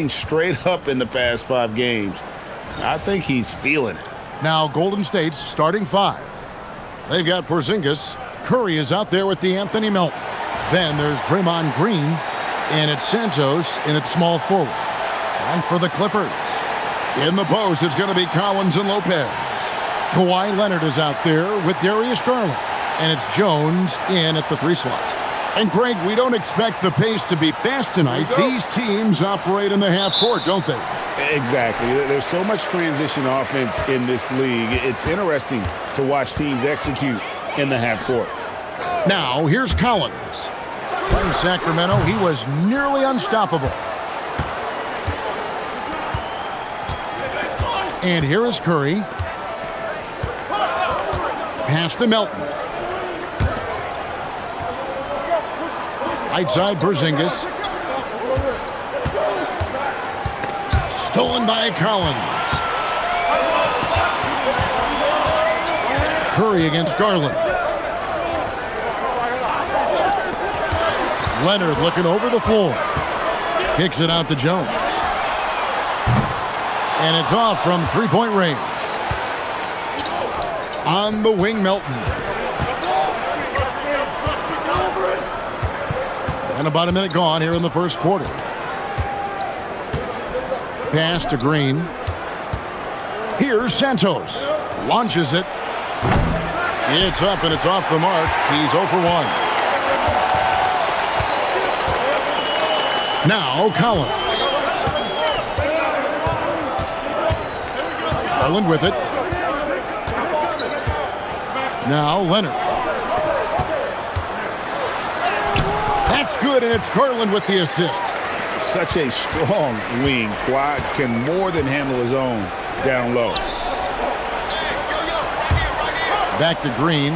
straight up in the past 5 games. I think he's feeling it. Now Golden State's starting 5. They've got Porzingis. Curry is out there with DeAnthony Melton. Then there's Draymond Green. And it's Santos in its small forward. And for the Clippers, in the post, it's going to be Collins and Lopez. Kawhi Leonard is out there with Darius Garland. And it's Jones in at the 3 slot. And, Greg, we don't expect the pace to be fast tonight. These teams operate in the half court, don't they? Exactly. There's so much transition offense in this league. It's interesting to watch teams execute in the half court. Now, here's Collins. Playing Sacramento, he was nearly unstoppable. And here is Curry. Pass to Melton. Right side, Porzingis. Stolen by Collins. Curry against Garland. Leonard looking over the floor. Kicks it out to Jones. And it's off from three-point range. On the wing, Melton. And about a minute gone here in the first quarter. Pass to Green. Here's Santos. Launches it. It's up and it's off the mark. He's 0 for 1. Now Collins. Garland with it. Now Leonard. That's good, and it's Garland with the assist. Such a strong wing. Kawhi can more than handle his own down low. Back to Green.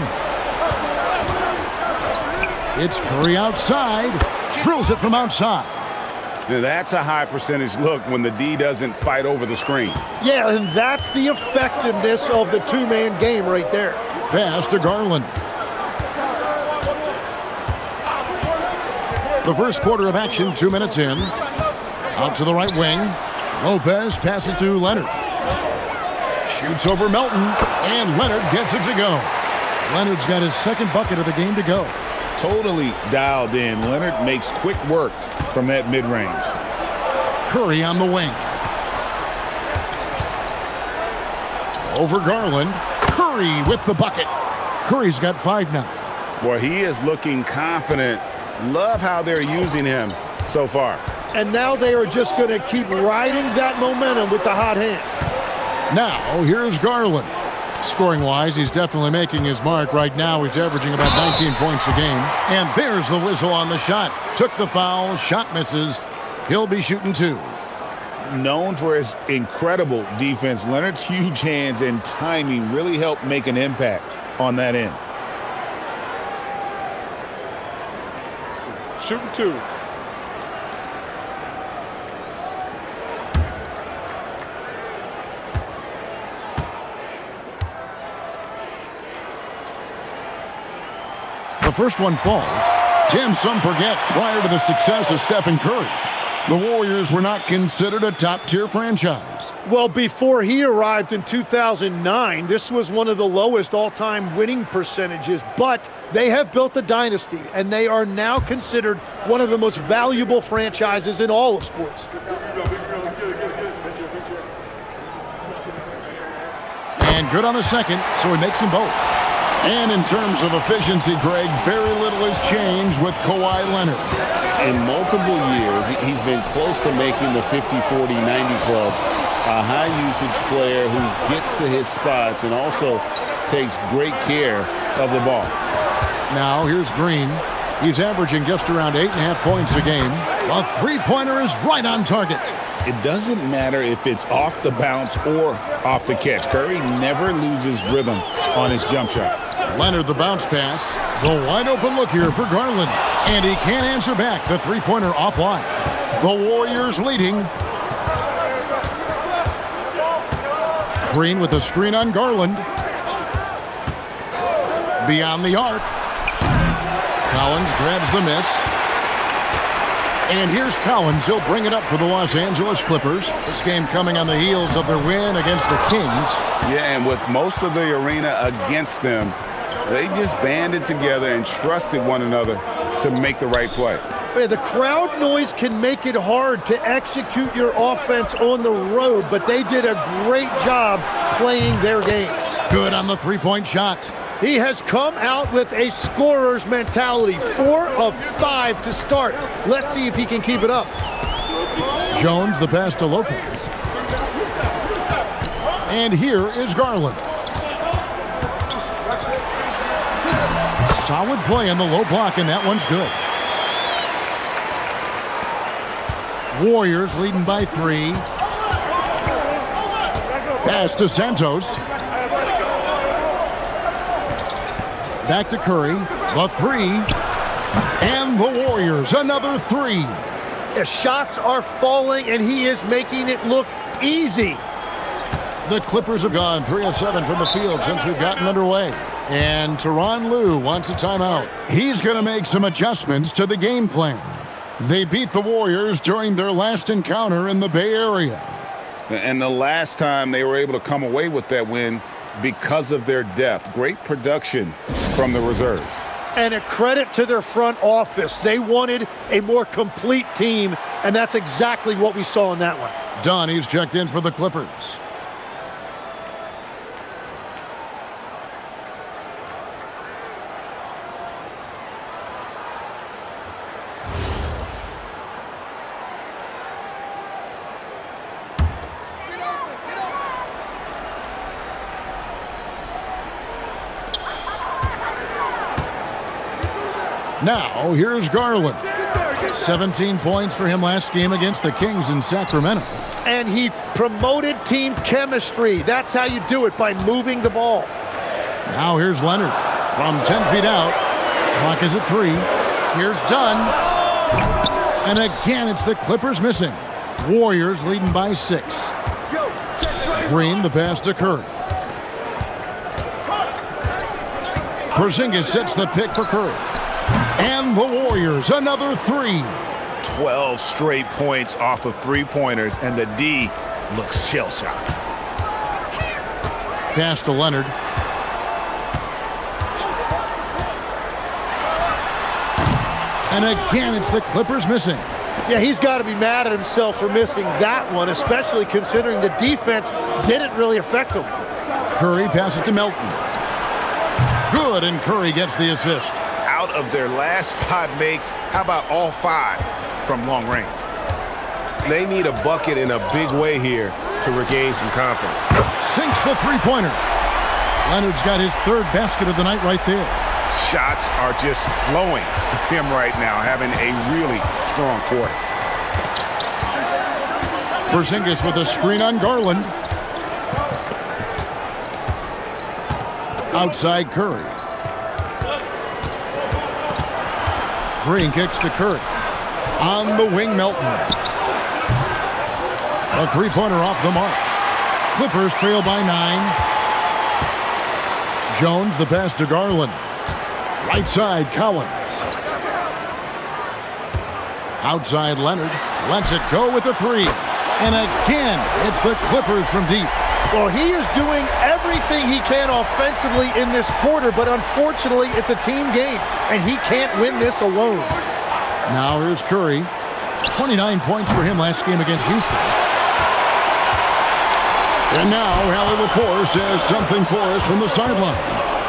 It's Curry outside. Drills it from outside. Now that's a high percentage look when the D doesn't fight over the screen. Yeah, and that's the effectiveness of the two-man game right there. Pass to Garland. The first quarter of action, 2 minutes in. Out to the right wing. Lopez passes to Leonard. Shoots over Melton, and Leonard gets it to go. Leonard's got his second bucket of the game to go. Totally dialed in. Leonard makes quick work from that mid-range. Curry on the wing. Over Garland. Curry with the bucket. Curry's got 5 now. Boy, he is looking confident. Love how they're using him so far. And now they are just going to keep riding that momentum with the hot hand. Now, here's Garland. Scoring-wise, he's definitely making his mark. Right now, he's averaging about 19 points a game. And there's the whistle on the shot. Took the foul, shot misses. He'll be shooting 2. Known for his incredible defense, Leonard's huge hands and timing really helped make an impact on that end. Shooting 2. The first one falls. Tim, some forget, prior to the success of Stephen Curry, the Warriors were not considered a top-tier franchise. Well, before he arrived in 2009, this was one of the lowest all-time winning percentages, but they have built a dynasty, and they are now considered one of the most valuable franchises in all of sports. And good on the second, so he makes them both. And in terms of efficiency, Greg, very little has changed with Kawhi Leonard. In multiple years, he's been close to making the 50-40-90 club. A high-usage player who gets to his spots and also takes great care of the ball. Now, here's Green. He's averaging just around 8.5 points a game. A three-pointer is right on target. It doesn't matter if it's off the bounce or off the catch. Curry never loses rhythm on his jump shot. Leonard, the bounce pass. The wide-open look here for Garland. And he can't answer back. The three-pointer offline. The Warriors leading. Green with the screen on Garland. Beyond the arc. Collins grabs the miss. And here's Collins. He'll bring it up for the Los Angeles Clippers. This game coming on the heels of their win against the Kings. Yeah, and with most of the arena against them, they just banded together and trusted one another to make the right play. The crowd noise can make it hard to execute your offense on the road, but they did a great job playing their games. Good on the three-point shot. He has come out with a scorer's mentality. 4 of 5 to start. Let's see if he can keep it up. Jones, the pass to Lopez. And here is Garland. Solid play on the low block, and that one's good. Warriors leading by 3. Pass to Santos. Back to Curry. The 3. And the Warriors, another 3. The shots are falling, and he is making it look easy. The Clippers have gone 3 of 7 from the field since we've gotten underway. And Tyronn Lue wants a timeout. He's going to make some adjustments to the game plan. They beat the Warriors during their last encounter in the Bay Area. And the last time they were able to come away with that win because of their depth. Great production from the reserves. And a credit to their front office. They wanted a more complete team, and that's exactly what we saw in that one. Donnie's checked in for the Clippers. Now, here's Garland. 17 points for him last game against the Kings in Sacramento. And he promoted team chemistry. That's how you do it, by moving the ball. Now here's Leonard from 10 feet out. Clock is at 3. Here's Dunn. And again, it's the Clippers missing. Warriors leading by 6. Green, the pass to Curry. Porzingis sets the pick for Curry. And the Warriors, another 3. 12 straight points off of three-pointers, and the D looks shell-shocked. Pass to Leonard. And again, it's the Clippers missing. Yeah, he's got to be mad at himself for missing that one, especially considering the defense didn't really affect him. Curry passes to Melton. Good, and Curry gets the assist. Out of their last 5 makes, how about all 5 from long range? They need a bucket in a big way here to regain some confidence. Sinks the three-pointer. Leonard's got his 3rd basket of the night right there. Shots are just flowing for him right now, having a really strong quarter. Porzingis with a screen on Garland. Outside Curry. Green kicks to Curry. On the wing, Melton. A three-pointer off the mark. Clippers trail by 9. Jones, the pass to Garland. Right side, Collins. Outside, Leonard. Lets it go with the 3. And again, it's the Clippers from deep. Well, he is doing everything he can offensively in this quarter, but unfortunately, it's a team game, and he can't win this alone. Now here's Curry. 29 points for him last game against Houston. And now Hallie LaForce has something for us from the sideline.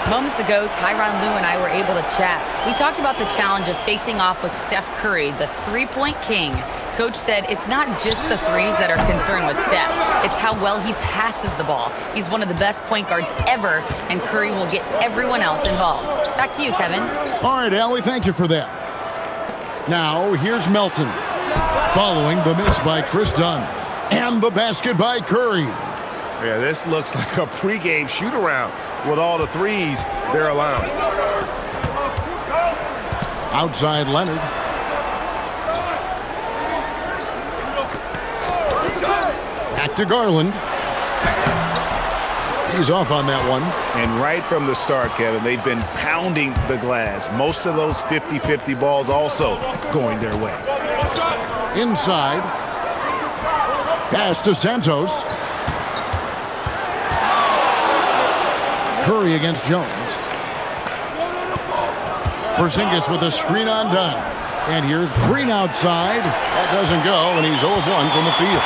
Moments ago, Tyronn Lue and I were able to chat. We talked about the challenge of facing off with Steph Curry, the three-point king. Coach said it's not just the threes that are concerned with Steph. It's how well he passes the ball. He's one of the best point guards ever, and Curry will get everyone else involved. Back to you, Kevin. All right, Allie, thank you for that. Now, here's Melton. Following the miss by Chris Dunn. And the basket by Curry. Yeah, this looks like a pregame shoot-around with all the threes they're allowing. Outside Leonard. Back to Garland. He's off on that one. And right from the start, Kevin, they've been pounding the glass. Most of those 50-50 balls also going their way. Inside. Pass to Santos. Curry against Jones. Porzingis with a screen on Dunn. And here's Green outside. That doesn't go, and he's 0 of 1 from the field.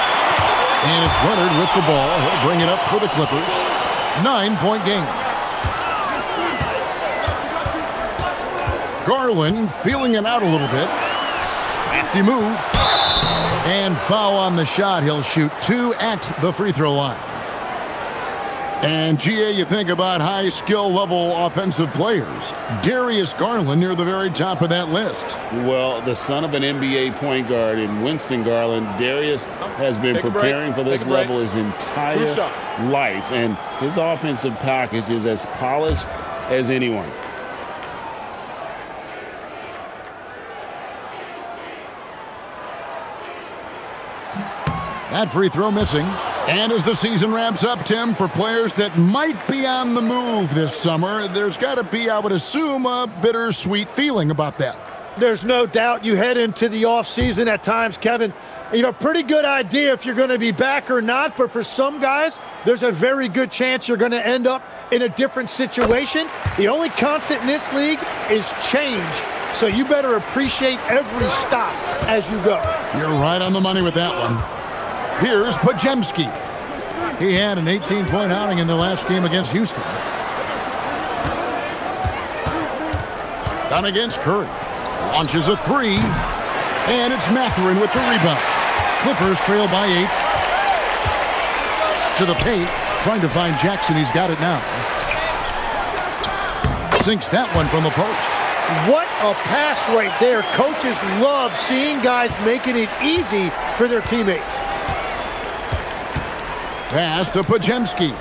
And it's Leonard with the ball. He'll bring it up for the Clippers. 9-point game. Garland feeling it out a little bit. Crafty move. And foul on the shot. He'll shoot 2 at the free throw line. And, GA, you think about high skill level offensive players. Darius Garland near the very top of that list. Well, the son of an NBA point guard in Winston Garland, Darius has been preparing for this level his entire life. And his offensive package is as polished as anyone. That free throw missing. And as the season wraps up, Tim, for players that might be on the move this summer, there's got to be, I would assume, a bittersweet feeling about that. There's no doubt you head into the offseason at times, Kevin. You have a pretty good idea if you're going to be back or not, but for some guys, there's a very good chance you're going to end up in a different situation. The only constant in this league is change, so you better appreciate every stop as you go. You're right on the money with that one. Here's Podziemski. He had an 18-point outing in the last game against Houston. Done against Curry. Launches a 3. And it's Mathurin with the rebound. Clippers trail by 8. To the paint. Trying to find Jackson. He's got it now. Sinks that one from the post. What a pass right there. Coaches love seeing guys making it easy for their teammates. Pass to Podziemski.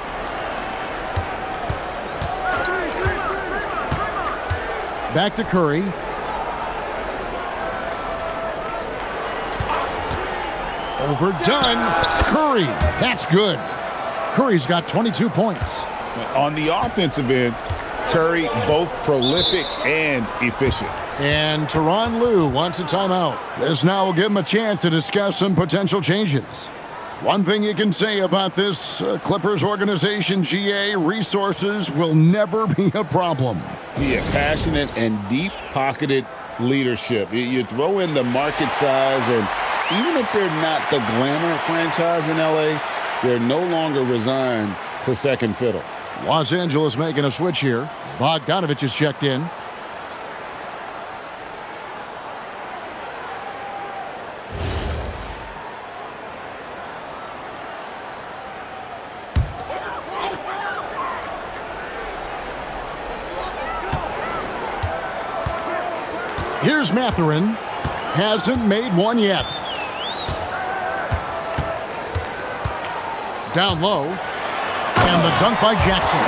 Back to Curry. Overdone. Curry. That's good. Curry's got 22 points. On the offensive end, Curry both prolific and efficient. And Tyronn Lue wants a timeout. This now will give him a chance to discuss some potential changes. One thing you can say about this Clippers organization, GA, resources will never be a problem. Yeah, passionate and deep-pocketed leadership. You throw in the market size, and even if they're not the glamour franchise in L.A., they're no longer resigned to second fiddle. Los Angeles making a switch here. Bogdanovich is checked in. Here's Mathurin. Hasn't made one yet. Down low. And the dunk by Jackson.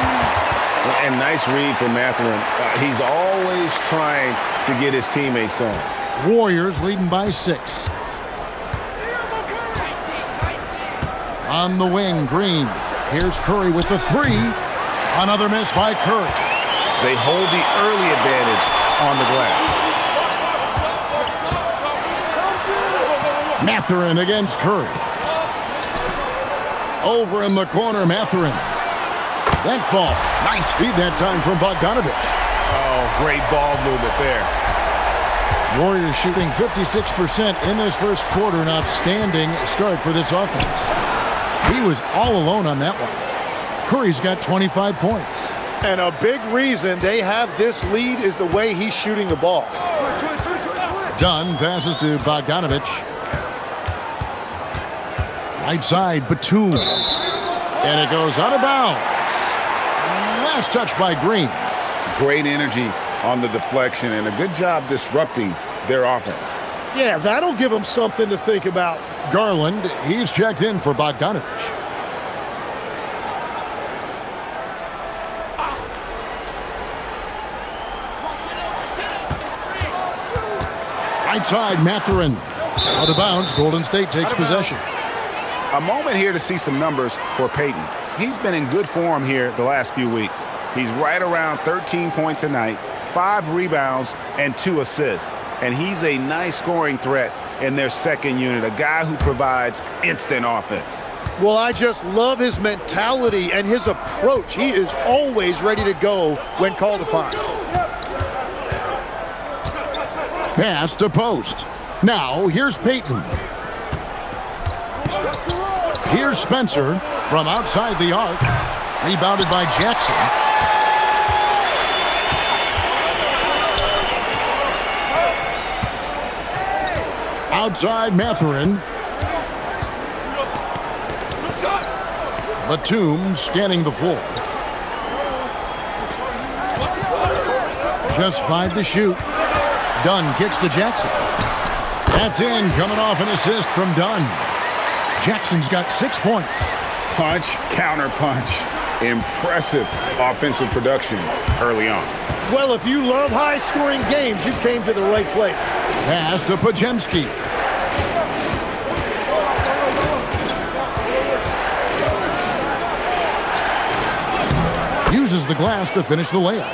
And nice read from Mathurin. He's always trying to get his teammates going. Warriors leading by 6. On the wing, Green. Here's Curry with the 3. Another miss by Curry. They hold the early advantage on the glass. Mathurin against Curry. Over in the corner, Mathurin. That ball. Nice feed that time from Bogdanovich. Oh, great ball movement there. Warriors shooting 56% in this first quarter. An outstanding start for this offense. He was all alone on that one. Curry's got 25 points. And a big reason they have this lead is the way he's shooting the ball. Dunn passes to Bogdanovich. Right side, Batum. And it goes out of bounds. Last touch by Green. Great energy on the deflection and a good job disrupting their offense. Yeah, that'll give them something to think about. Garland, he's checked in for Bogdanovich. Right side, Mathurin. Out of bounds, Golden State takes possession. A moment here to see some numbers for Payton. He's been in good form here the last few weeks. He's right around 13 points a night, 5 rebounds, and 2 assists. And he's a nice scoring threat in their second unit, a guy who provides instant offense. Well, I just love his mentality and his approach. He is always ready to go when called upon. Pass to post. Now, here's Payton. Here's Spencer from outside the arc. Rebounded by Jackson. Outside Mathurin. Batum scanning the floor. Just 5 to shoot. Dunn kicks to Jackson. That's in, coming off an assist from Dunn. Jackson's got 6 points. Punch, counter punch. Impressive offensive production early on. Well, if you love high-scoring games, you came to the right place. Pass to Pajemski. Uses the glass to finish the layup.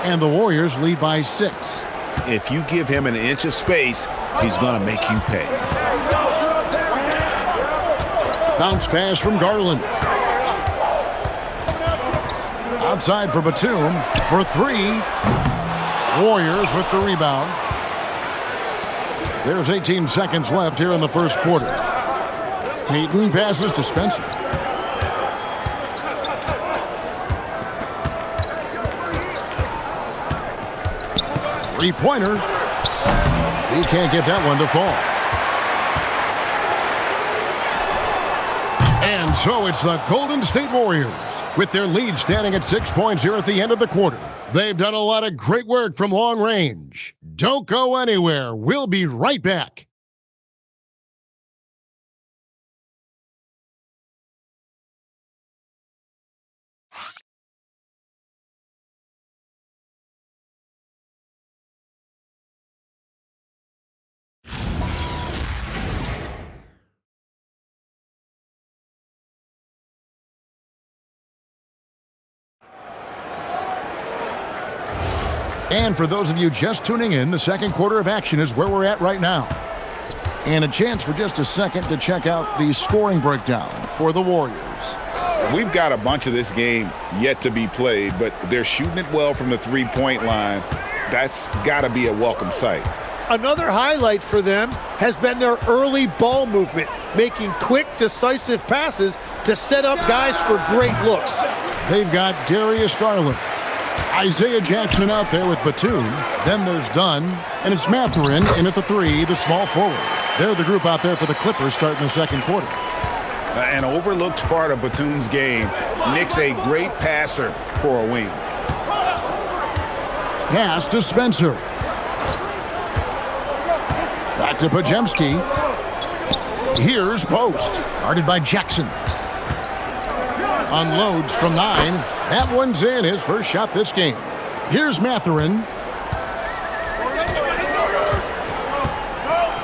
And the Warriors lead by 6. If you give him an inch of space, he's going to make you pay. Bounce pass from Garland. Outside for Batum for 3. Warriors with the rebound. There's 18 seconds left here in the first quarter. Payton passes to Spencer. Three-pointer. He can't get that one to fall. And so it's the Golden State Warriors with their lead standing at 6 points here at the end of the quarter. They've done a lot of great work from long range. Don't go anywhere. We'll be right back. And for those of you just tuning in, the second quarter of action is where we're at right now. And a chance for just a second to check out the scoring breakdown for the Warriors. We've got a bunch of this game yet to be played, but they're shooting it well from the three-point line. That's got to be a welcome sight. Another highlight for them has been their early ball movement, making quick, decisive passes to set up guys for great looks. They've got Darius Garland. Isaiah Jackson out there with Batum. Then there's Dunn, and it's Mathurin in at the 3, the small forward. They're the group out there for the Clippers starting the second quarter. An overlooked part of Batum's game. Knicks a great passer for a wing. Pass to Spencer. Back to Pajemski. Here's post. Guarded by Jackson. Unloads from 9. That one's in, his first shot this game. Here's Mathurin.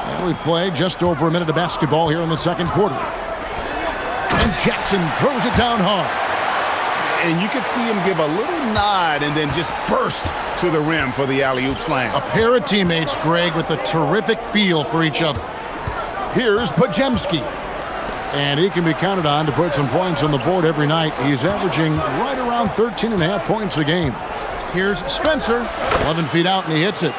And we play just over a minute of basketball here in the second quarter. And Jackson throws it down hard. And you can see him give a little nod and then just burst to the rim for the alley-oop slam. A pair of teammates, Greg, with a terrific feel for each other. Here's Pajemski. And he can be counted on to put some points on the board every night. He's averaging right around 13.5 points a game. Here's Spencer. 11 feet out, and he hits it.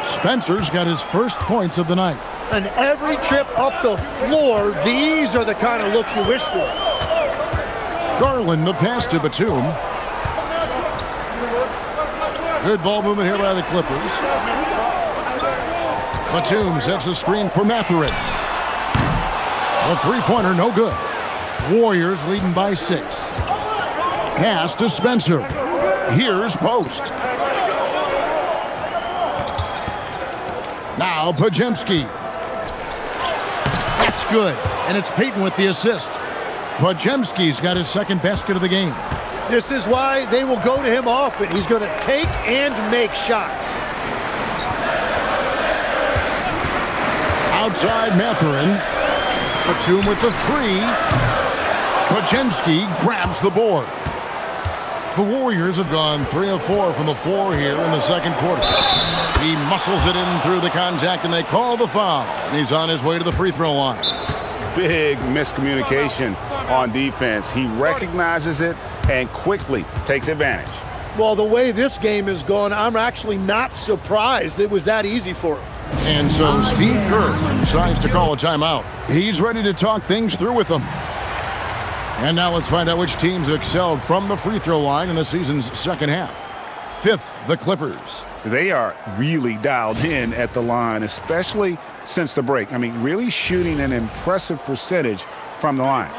Spencer's got his first points of the night. And every trip up the floor, these are the kind of looks you wish for. Garland, the pass to Batum. Good ball movement here by the Clippers. Batum sets a screen for Mathurin. The three-pointer, no good. Warriors leading by 6. Pass to Spencer. Here's post. Now Pajemski. That's good. And it's Payton with the assist. Pajemski's got his second basket of the game. This is why they will go to him often. He's going to take and make shots. Outside Mathurin. Batum with the 3. Pajemski grabs the board. The Warriors have gone 3 of 4 from the floor here in the second quarter. He muscles it in through the contact, and they call the foul. And he's on his way to the free throw line. Big miscommunication on defense. He recognizes it and quickly takes advantage. Well, the way this game is going, I'm actually not surprised it was that easy for him. And so Steve Kerr decides to call a timeout. He's ready to talk things through with them. And now let's find out which teams have excelled from the free throw line in the season's second half. Fifth, the Clippers. They are really dialed in at the line, especially since the break. I mean, really shooting an impressive percentage from the line.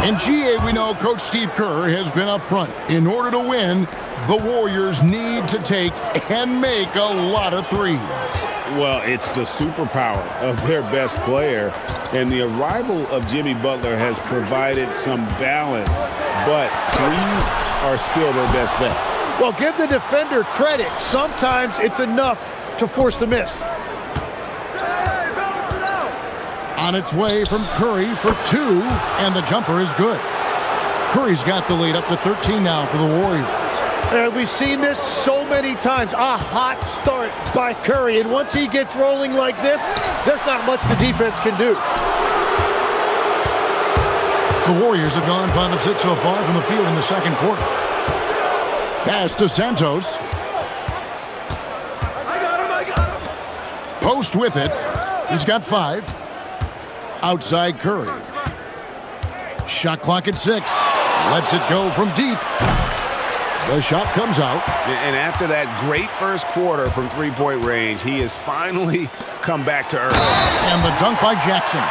In GA, we know Coach Steve Kerr has been up front. In order to win, the Warriors need to take and make a lot of threes. Well, it's the superpower of their best player, and the arrival of Jimmy Butler has provided some balance, but threes are still their best bet. Well, give the defender credit. Sometimes it's enough to force the miss. On its way from Curry for 2, and the jumper is good. Curry's got the lead up to 13 now for the Warriors. And we've seen this so many times. A hot start by Curry, and once he gets rolling like this, there's not much the defense can do. The Warriors have gone 5 of 6 so far from the field in the second quarter. Pass to Santos. I got him. Post with it. He's got 5. Outside Curry. Shot clock at 6. Lets it go from deep. The shot comes out. And after that great first quarter from three-point range, he has finally come back to earth. And the dunk by Jackson.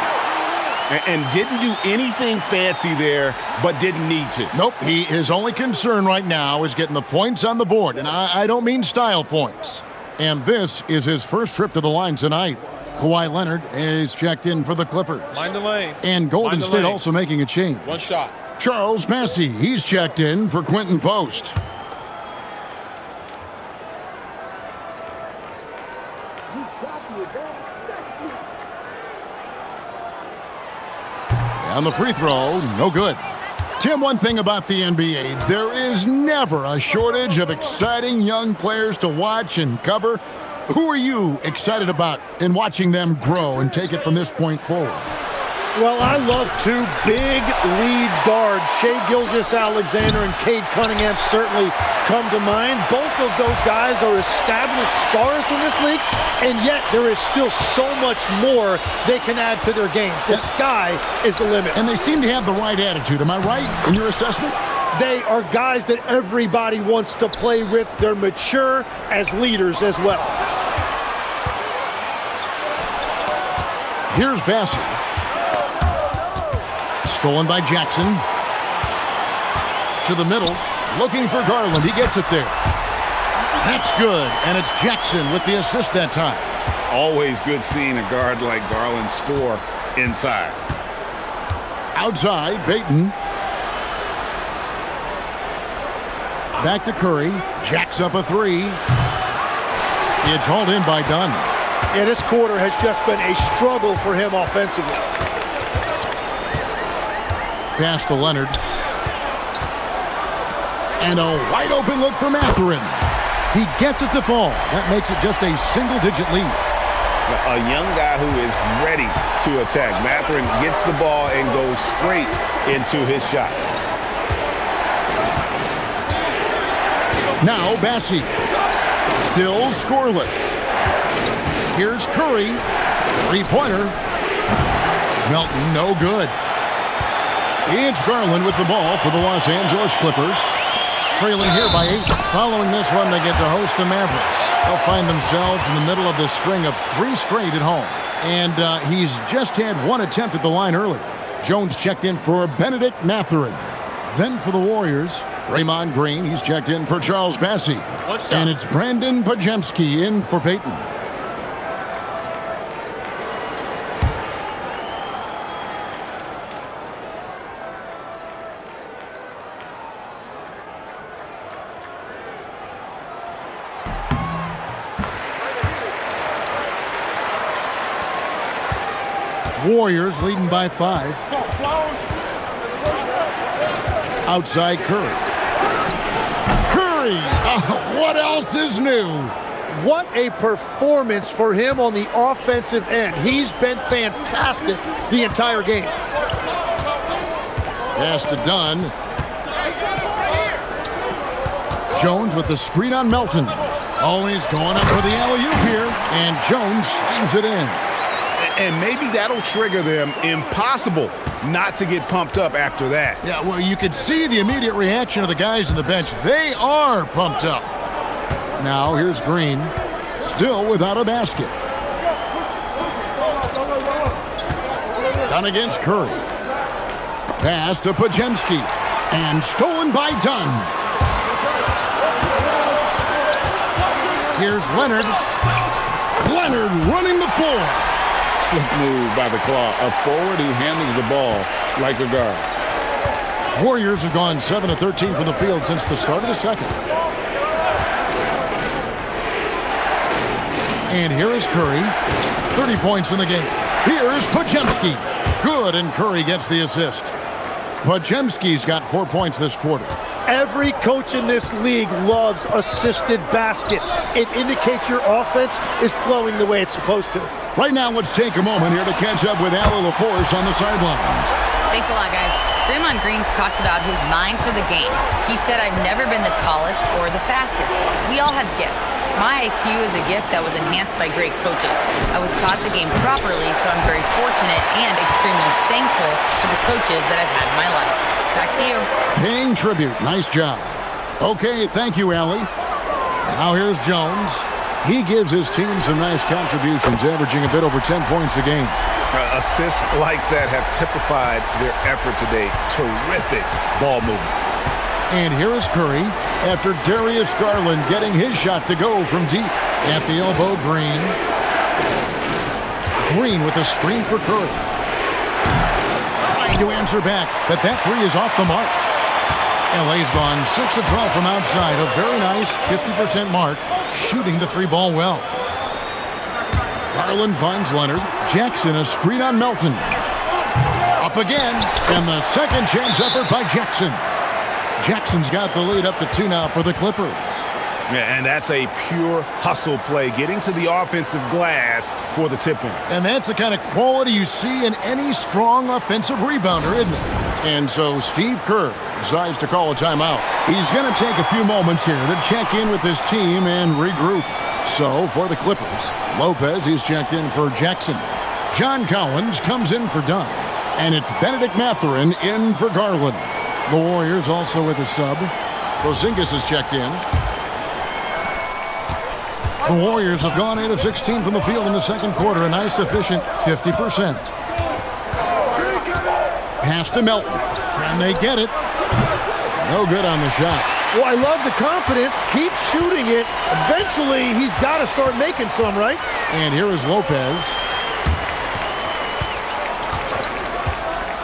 And didn't do anything fancy there, but didn't need to. Nope, his only concern right now is getting the points on the board. And I don't mean style points. And this is his first trip to the line tonight. Kawhi Leonard is checked in for the Clippers. Mind the lanes. And Golden State also making a change. One shot. Charles Bassey, he's checked in for Quentin Post. On the free throw, no good. Tim, one thing about the NBA, there is never a shortage of exciting young players to watch and cover. Who are you excited about in watching them grow and take it from this point forward? Well, I love 2 big lead guards. Shai Gilgeous-Alexander and Cade Cunningham certainly come to mind. Both of those guys are established stars in this league, and yet there is still so much more they can add to their games. The sky is the limit. And they seem to have the right attitude. Am I right in your assessment? They are guys that everybody wants to play with. They're mature as leaders as well. Here's Bassey. Stolen by Jackson. To the middle. Looking for Garland. He gets it there. That's good. And it's Jackson with the assist that time. Always good seeing a guard like Garland score inside. Outside, Payton. Back to Curry. Jacks up a 3. It's hauled in by Dunn. Yeah, this quarter has just been a struggle for him offensively. Pass to Leonard. And a wide open look for Mathurin. He gets it to fall. That makes it just a single-digit lead. A young guy who is ready to attack. Mathurin gets the ball and goes straight into his shot. Now Bassey. Still scoreless. Here's Curry. 3-pointer. Melton, no good. It's Garland with the ball for the Los Angeles Clippers. Trailing here by 8. Following this one, they get to host the Mavericks. They'll find themselves in the middle of this string of 3 straight at home. And he's just had 1 attempt at the line earlier. Jones checked in for Benedict Mathurin. Then for the Warriors, Draymond Green. He's checked in for Charles Bassey. And it's Brandon Pajemski in for Payton. Warriors leading by 5. Outside Curry. Curry! What else is new? What a performance for him on the offensive end. He's been fantastic the entire game. Pass to Dunn. Jones with the screen on Melton. Always going up for the alley-oop here, and Jones slams it in. And maybe that'll trigger them. Impossible not to get pumped up after that. Yeah, well, you could see the immediate reaction of the guys on the bench. They are pumped up. Now, here's Green, still without a basket. Dunn against Curry. Pass to Podziemski, and stolen by Dunn. Here's Leonard. Leonard running the floor. Slick move by the Claw. A forward who handles the ball like a guard. Warriors have gone 7 of 13 from the field since the start of the second. And here is Curry. 30 points in the game. Here is Podziemski. Good, and Curry gets the assist. Podziemski's got 4 points this quarter. Every coach in this league loves assisted baskets. It indicates your offense is flowing the way it's supposed to. Right now, let's take a moment here to catch up with Allie LaForce on the sidelines. Thanks a lot, guys. Draymond Green's talked about his mind for the game. He said, "I've never been the tallest or the fastest. We all have gifts. My IQ is a gift that was enhanced by great coaches. I was taught the game properly, so I'm very fortunate and extremely thankful for the coaches that I've had in my life." Back to you. Paying tribute. Nice job. Okay, thank you, Allie. Now here's Jones. He gives his team some nice contributions, averaging a bit over 10 points a game. Assists like that have typified their effort today. Terrific ball movement. And here is Curry after Darius Garland getting his shot to go from deep. At the elbow, Green. Green with a screen for Curry. Trying to answer back, but that three is off the mark. LA's gone 6 of 12 from outside. A very nice 50% mark, shooting the three ball well. Garland finds Leonard. Jackson a screen on Melton. Up again, and the second chance effort by Jackson. Jackson's got the lead up to 2 now for the Clippers. Yeah, and that's a pure hustle play, getting to the offensive glass for the tip-in. And that's the kind of quality you see in any strong offensive rebounder, isn't it? And so Steve Kerr decides to call a timeout. He's going to take a few moments here to check in with his team and regroup. So for the Clippers, Lopez is checked in for Jackson. John Collins comes in for Dunn. And it's Benedict Mathurin in for Garland. The Warriors also with a sub. Porzingis is checked in. The Warriors have gone 8 of 16 from the field in the second quarter. A nice, efficient 50%. Pass to Melton. Can they get it? No good on the shot. Well, I love the confidence. Keep shooting it. Eventually, he's got to start making some, right? And here is Lopez.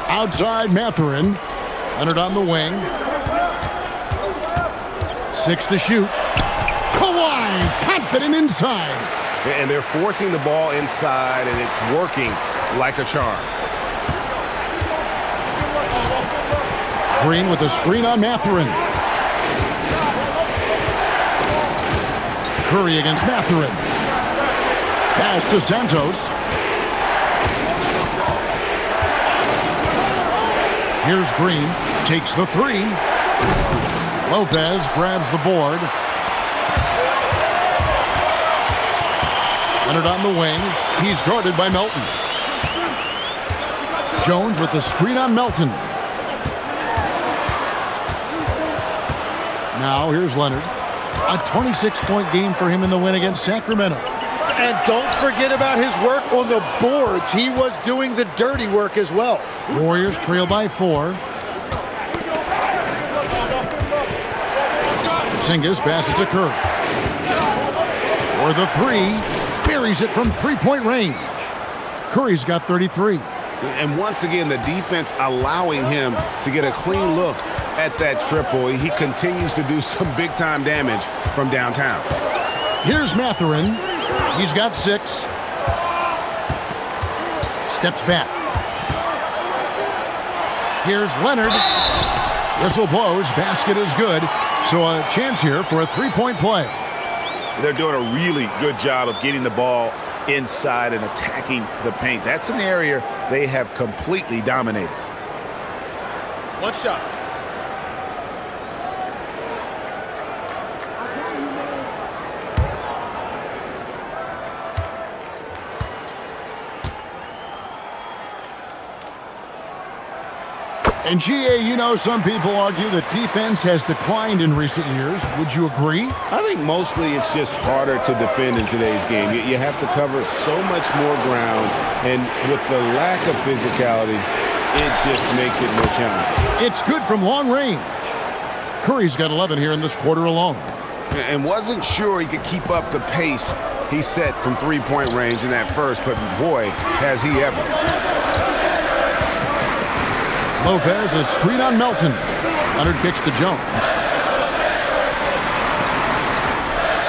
Outside Mathurin. Leonard on the wing. 6 to shoot. Kawhi, confident inside. And they're forcing the ball inside, and it's working like a charm. Green with a screen on Mathurin. Curry against Mathurin. Pass to Santos. Here's Green. Takes the three. Lopez grabs the board. Leonard on the wing. He's guarded by Melton. Jones with the screen on Melton. Now here's Leonard. A 26-point game for him in the win against Sacramento. And don't forget about his work on the boards. He was doing the dirty work as well. Warriors trail by 4. Porzingis passes to Curry. For the three, buries it from three-point range. Curry's got 33. And once again, the defense allowing him to get a clean look at that triple. He continues to do some big-time damage from downtown. Here's Mathurin. He's got 6. steps back. Here's Leonard. Whistle blows. Basket is good. So a chance here for a three-point play. They're doing a really good job of getting the ball inside and attacking the paint. That's an area they have completely dominated. One shot. And GA, you know, some people argue that defense has declined in recent years. Would you agree? I think mostly it's just harder to defend in today's game. You have to cover so much more ground, and with the lack of physicality, it just makes it more challenging. It's good from long range. Curry's got 11 here in this quarter alone. And wasn't sure he could keep up the pace he set from three-point range in that first, but boy, has he ever. Lopez, a screen on Melton. Leonard kicks to Jones.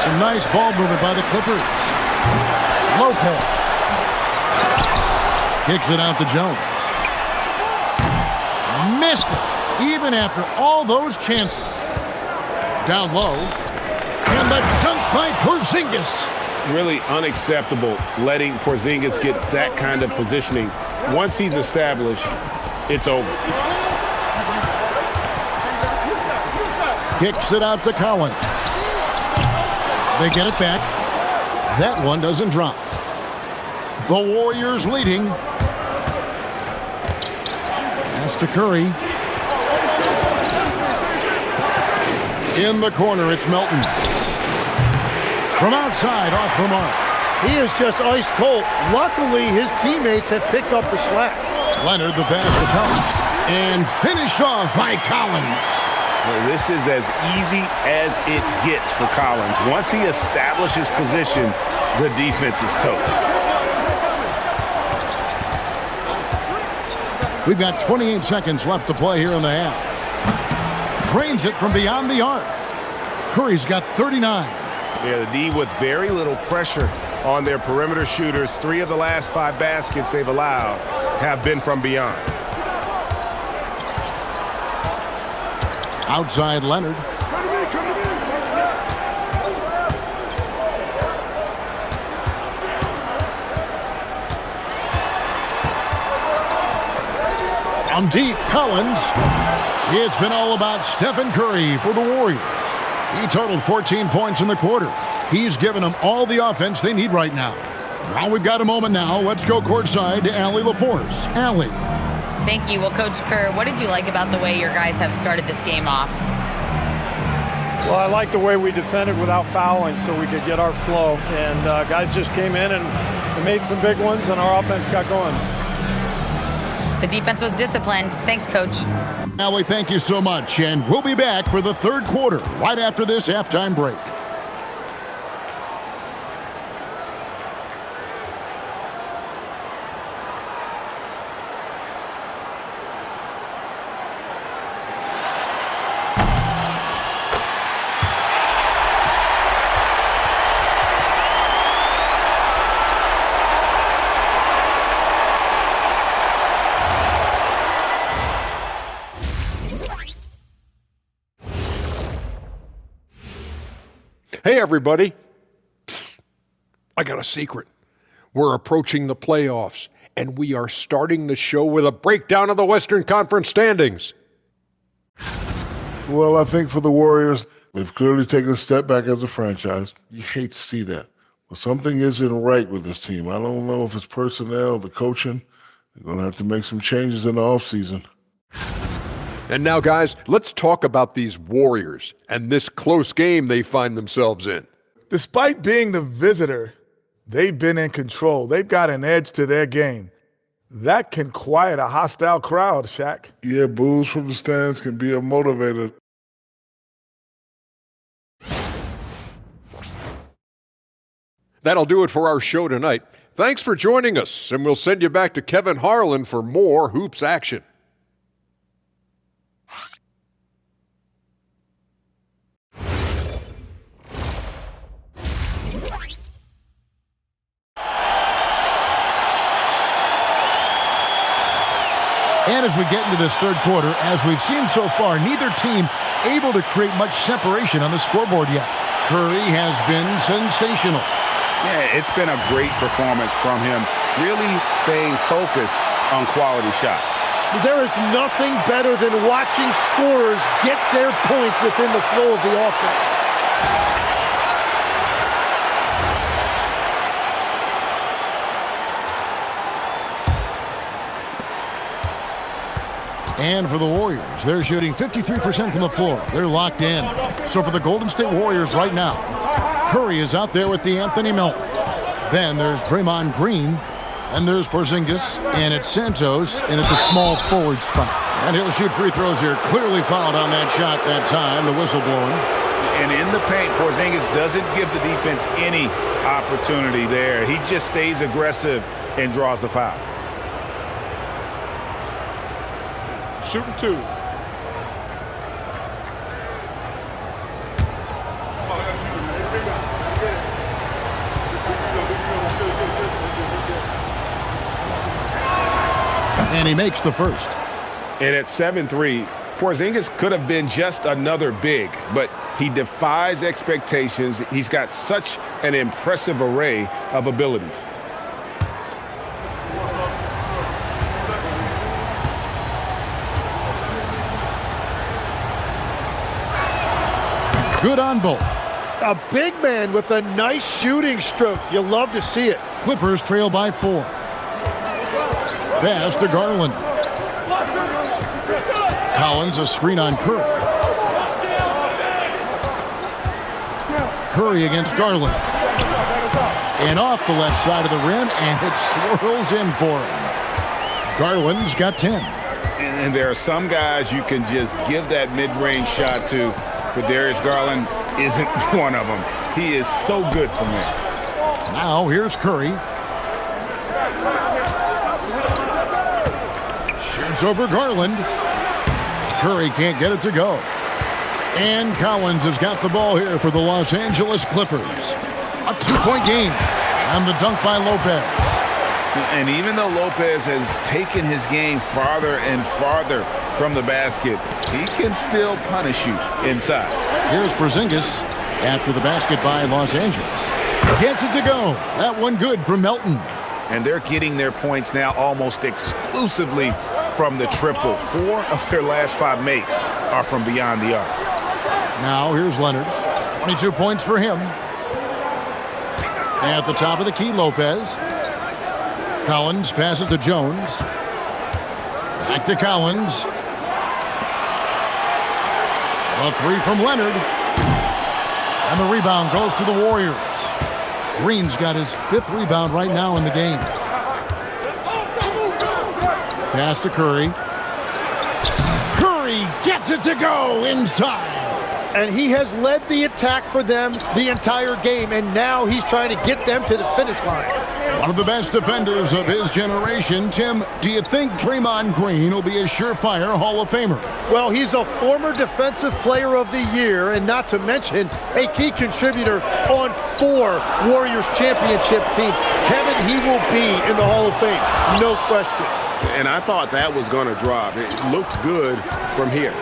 Some nice ball movement by the Clippers. Lopez kicks it out to Jones. Missed it, even after all those chances. Down low. And the dunk by Porzingis. Really unacceptable letting Porzingis get that kind of positioning. Once he's established, it's over. Kicks it out to Collins. They get it back. That one doesn't drop. The Warriors leading. Pass to Curry. In the corner, it's Melton. From outside, off the mark. He is just ice cold. Luckily, his teammates have picked up the slack. Leonard, the pass to Collins. And finished off by Collins. Well, this is as easy as it gets for Collins. Once he establishes position, the defense is toast. We've got 28 seconds left to play here in the half. Drains it from beyond the arc. Curry's got 39. Yeah, the D with very little pressure on their perimeter shooters. 3 of the last 5 baskets they've allowed have been from beyond. Outside Leonard. From deep, Collins. It's been all about Stephen Curry for the Warriors. He totaled 14 points in the quarter. He's given them all the offense they need right now. Well, we've got a moment now. Let's go courtside to Allie LaForce. Allie. Thank you. Well, Coach Kerr, what did you like about the way your guys have started this game off? Well, I like the way we defended without fouling so we could get our flow. And guys just came in and made some big ones, and our offense got going. The defense was disciplined. Thanks, Coach. Allie, thank you so much. And we'll be back for the third quarter right after this halftime break. Hey, everybody. Psst. I got a secret. We're approaching the playoffs, and we are starting the show with a breakdown of the Western Conference standings. Well, I think for the Warriors, they've clearly taken a step back as a franchise. You hate to see that. But something isn't right with this team. I don't know if it's personnel, the coaching. They're going to have to make some changes in the offseason. And now, guys, let's talk about these Warriors and this close game they find themselves in. Despite being the visitor, they've been in control. They've got an edge to their game. That can quiet a hostile crowd, Shaq. Yeah, boos from the stands can be a motivator. That'll do it for our show tonight. Thanks for joining us, and we'll send you back to Kevin Harlan for more Hoops action. And as we get into this third quarter, as we've seen so far, neither team able to create much separation on the scoreboard yet. Curry has been sensational. Yeah, it's been a great performance from him, really staying focused on quality shots. There is nothing better than watching scorers get their points within the flow of the offense. And for the Warriors, they're shooting 53% from the floor. They're locked in. So for the Golden State Warriors right now, Curry is out there with the Anthony Melton. Then there's Draymond Green. And there's Porzingis. And it's Santos in at the small forward spot. And he'll shoot free throws here. Clearly fouled on that shot that time. The whistle blowing. And in the paint, Porzingis doesn't give the defense any opportunity there. He just stays aggressive and draws the foul. Shooting 2. And he makes the first. And at 7-3, Porzingis could have been just another big, but he defies expectations. He's got such an impressive array of abilities. Good on both. A big man with a nice shooting stroke. You love to see it. Clippers trail by 4. Pass to Garland. Collins, a screen on Curry. Curry against Garland. And off the left side of the rim, and it swirls in for him. Garland's got 10. And there are some guys you can just give that mid-range shot to, but Darius Garland isn't one of them. He is so good from there. Now here's Curry. Shoots over Garland. Curry can't get it to go. And Collins has got the ball here for the Los Angeles Clippers. A 2-point game. And the dunk by Lopez. And even though Lopez has taken his game farther and farther from the basket, he can still punish you inside. Here's Porzingis after the basket by Los Angeles. Gets it to go. That one good from Melton. And they're getting their points now almost exclusively from the triple. 4 of their last 5 makes are from beyond the arc. Now here's Leonard. 22 points for him. At the top of the key, Lopez. Collins passes to Jones. Back to Collins. A 3 from Leonard. And the rebound goes to the Warriors. Green's got his 5th rebound right now in the game. Pass to Curry. Curry gets it to go inside. And he has led the attack for them the entire game, and now he's trying to get them to the finish line. One of the best defenders of his generation. Tim, do you think Draymond Green will be a surefire Hall of Famer? Well, he's a former Defensive Player of the Year, and not to mention a key contributor on 4 Warriors championship teams. Kevin, he will be in the Hall of Fame, no question. And I thought that was going to drop. It looked good from here.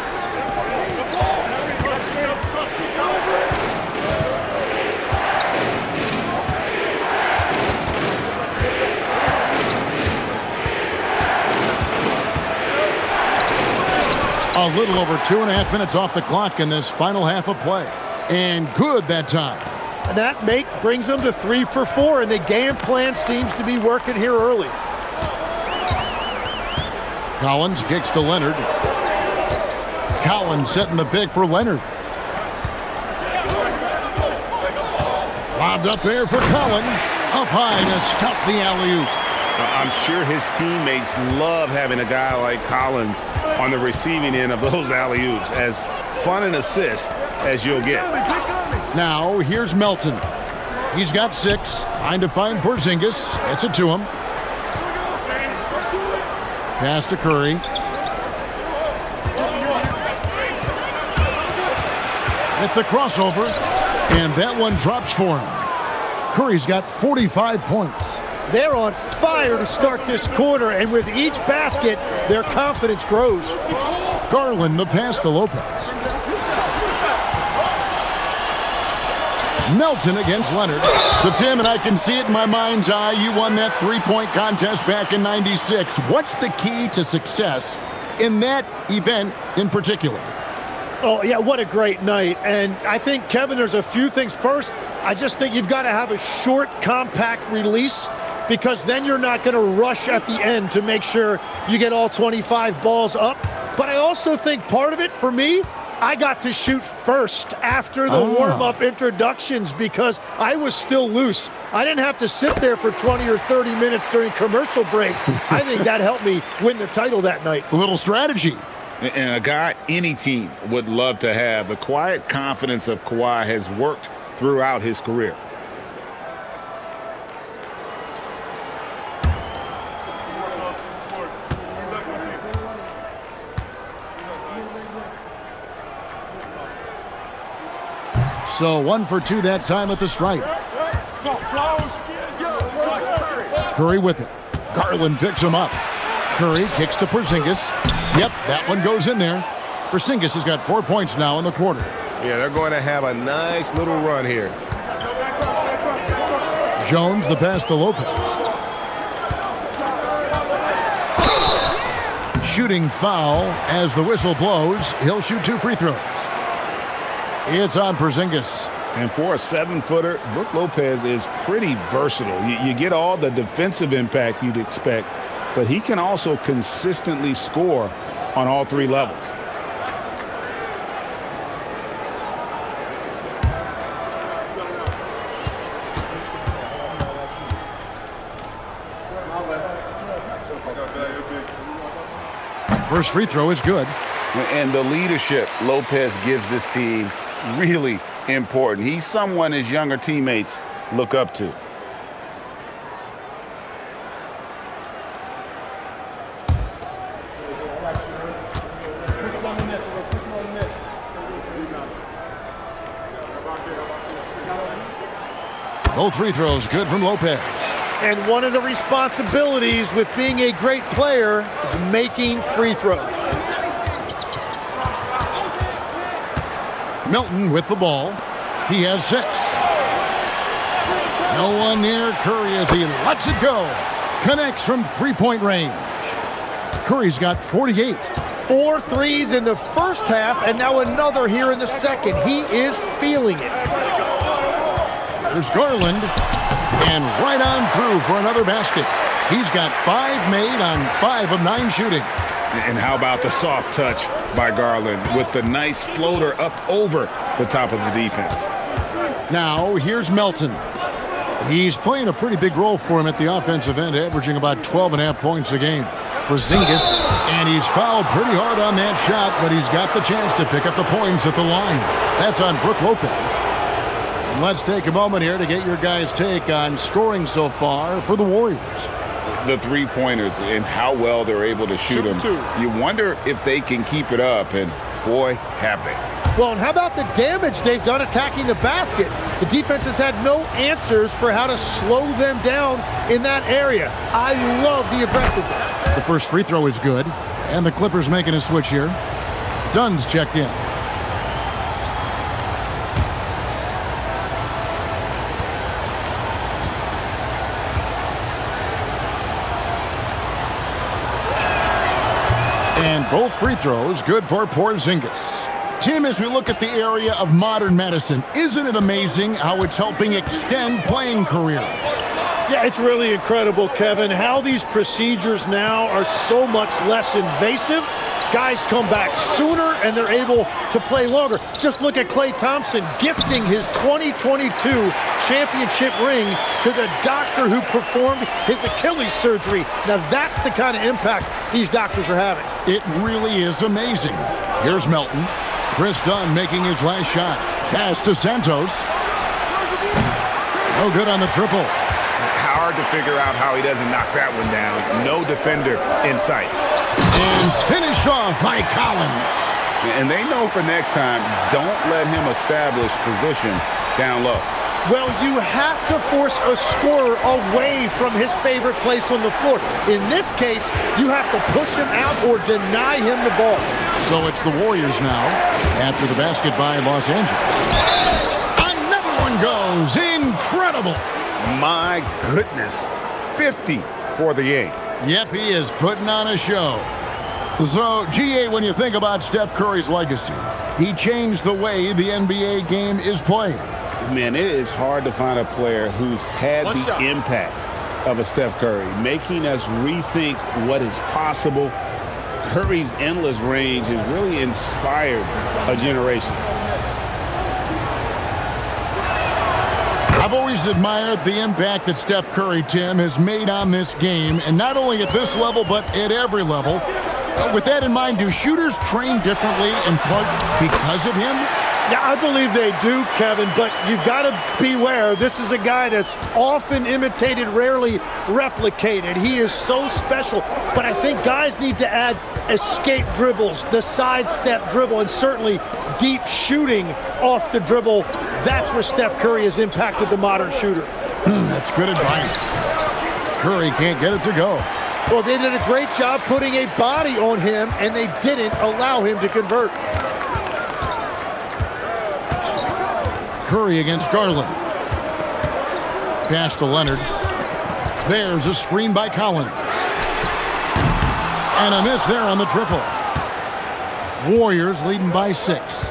A little over 2.5 minutes off the clock in this final half of play. And good that time. And that make brings them to 3 for 4, and the game plan seems to be working here early. Collins kicks to Leonard. Collins setting the pick for Leonard. Lobbed up there for Collins. Up high to stuff the alley-oop. I'm sure his teammates love having a guy like Collins on the receiving end of those alley-oops. As fun an assist as you'll get. Now, here's Melton. He's got 6. Trying to find Porzingis. Gets it to him. Pass to Curry. At the crossover. And that one drops for him. Curry's got 45 points. They're on fire to start this quarter, and with each basket, their confidence grows. Garland, the pass to Lopez. Melton against Leonard. So, Tim, and I can see it in my mind's eye, you won that three-point contest back in '96. What's the key to success in that event in particular? Oh, yeah, what a great night. And I think, Kevin, there's a few things. First, I just think you've got to have a short, compact release, because then you're not going to rush at the end to make sure you get all 25 balls up. But I also think part of it, for me, I got to shoot first after the warm-up introductions because I was still loose. I didn't have to sit there for 20 or 30 minutes during commercial breaks. I think that helped me win the title that night. A little strategy. And a guy any team would love to have. The quiet confidence of Kawhi has worked throughout his career. So 1 for 2 that time at the stripe. Curry with it. Garland picks him up. Curry kicks to Porzingis. Yep, that one goes in there. Porzingis has got 4 points now in the quarter. Yeah, they're going to have a nice little run here. Jones, the pass to Lopez. Shooting foul as the whistle blows. He'll shoot 2 free throws. It's on Porzingis. And for a 7-footer, Brook Lopez is pretty versatile. You get all the defensive impact you'd expect, but he can also consistently score on all 3 levels. First free throw is good. And the leadership Lopez gives this team really important. He's someone his younger teammates look up to. Both free throws good from Lopez. And one of the responsibilities with being a great player is making free throws. Melton with the ball. He has 6. No one near Curry as he lets it go. Connects from three-point range. Curry's got 48. 4 threes in the first half, and now another here in the second. He is feeling it. There's Garland. And right on through for another basket. He's got 5 made on 5 of 9 shooting. And how about the soft touch by Garland with the nice floater up over the top of the defense. Now, here's Melton. He's playing a pretty big role for him at the offensive end, averaging about 12.5 points a game. Porzingis, and he's fouled pretty hard on that shot, but he's got the chance to pick up the points at the line. That's on Brook Lopez. And let's take a moment here to get your guys' take on scoring so far for the Warriors. The three-pointers and how well they're able to shoot them. You wonder if they can keep it up, and boy, have they. Well, and how about the damage they've done attacking the basket? The defense has had no answers for how to slow them down in that area. I love the aggressiveness. The first free throw is good, and the Clippers making a switch here. Dunn's checked in. And both free throws good for Porzingis. Tim, as we look at the area of modern medicine, isn't it amazing how it's helping extend playing careers? Yeah, it's really incredible, Kevin, how these procedures now are so much less invasive. Guys come back sooner, and they're able to play longer. Just look at Klay Thompson gifting his 2022 championship ring to the doctor who performed his Achilles surgery. Now, that's the kind of impact these doctors are having. It really is amazing. Here's Melton. Chris Dunn making his last shot. Pass to Santos. No good on the triple. Hard to figure out how he doesn't knock that one down. No defender in sight. And finished off by Collins. And they know for next time, don't let him establish position down low. Well, you have to force a scorer away from his favorite place on the floor. In this case, you have to push him out or deny him the ball. So it's the Warriors now after the basket by Los Angeles. Another one goes. Incredible. My goodness. 50 for the game. Yep, he is putting on a show. So, GA, when you think about Steph Curry's legacy, he changed the way the NBA game is played. Man, it is hard to find a player who's had the impact of a Steph Curry, making us rethink what is possible. Curry's endless range has really inspired a generation. I've always admired the impact that Steph Curry, Tim, has made on this game, and not only at this level, but at every level. With that in mind, do shooters train differently in part because of him? Yeah, I believe they do, Kevin, but you've got to beware. This is a guy that's often imitated, rarely replicated. He is so special, but I think guys need to add escape dribbles, the sidestep dribble, and certainly deep shooting off the dribble. That's where Steph Curry has impacted the modern shooter. That's good advice. Curry can't get it to go. Well, they did a great job putting a body on him, and they didn't allow him to convert. Curry against Garland. Pass to Leonard. There's a screen by Collins. And a miss there on the triple. Warriors leading by 6.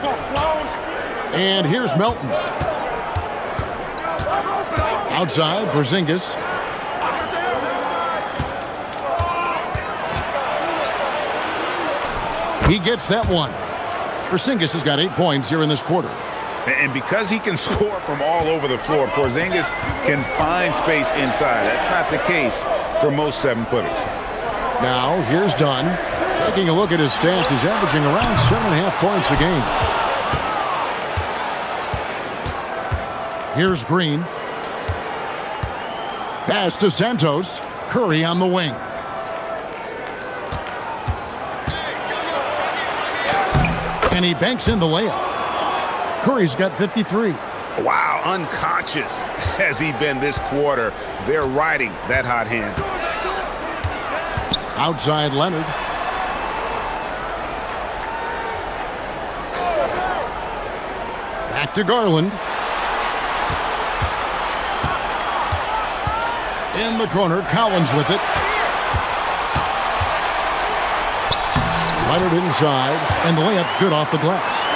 And here's Melton. Outside, Porzingis. He gets that one. Porzingis has got 8 points here in this quarter. And because he can score from all over the floor, Porzingis can find space inside. That's not the case for most 7-footers. Now, here's Dunn. Taking a look at his stats, he's averaging around 7.5 points a game. Here's Green. Pass to Santos. Curry on the wing. And he banks in the layup. Curry's got 53. Wow, unconscious has he been this quarter. They're riding that hot hand. Outside Leonard. Back to Garland. In the corner, Collins with it. Leonard inside, and the layup's good off the glass.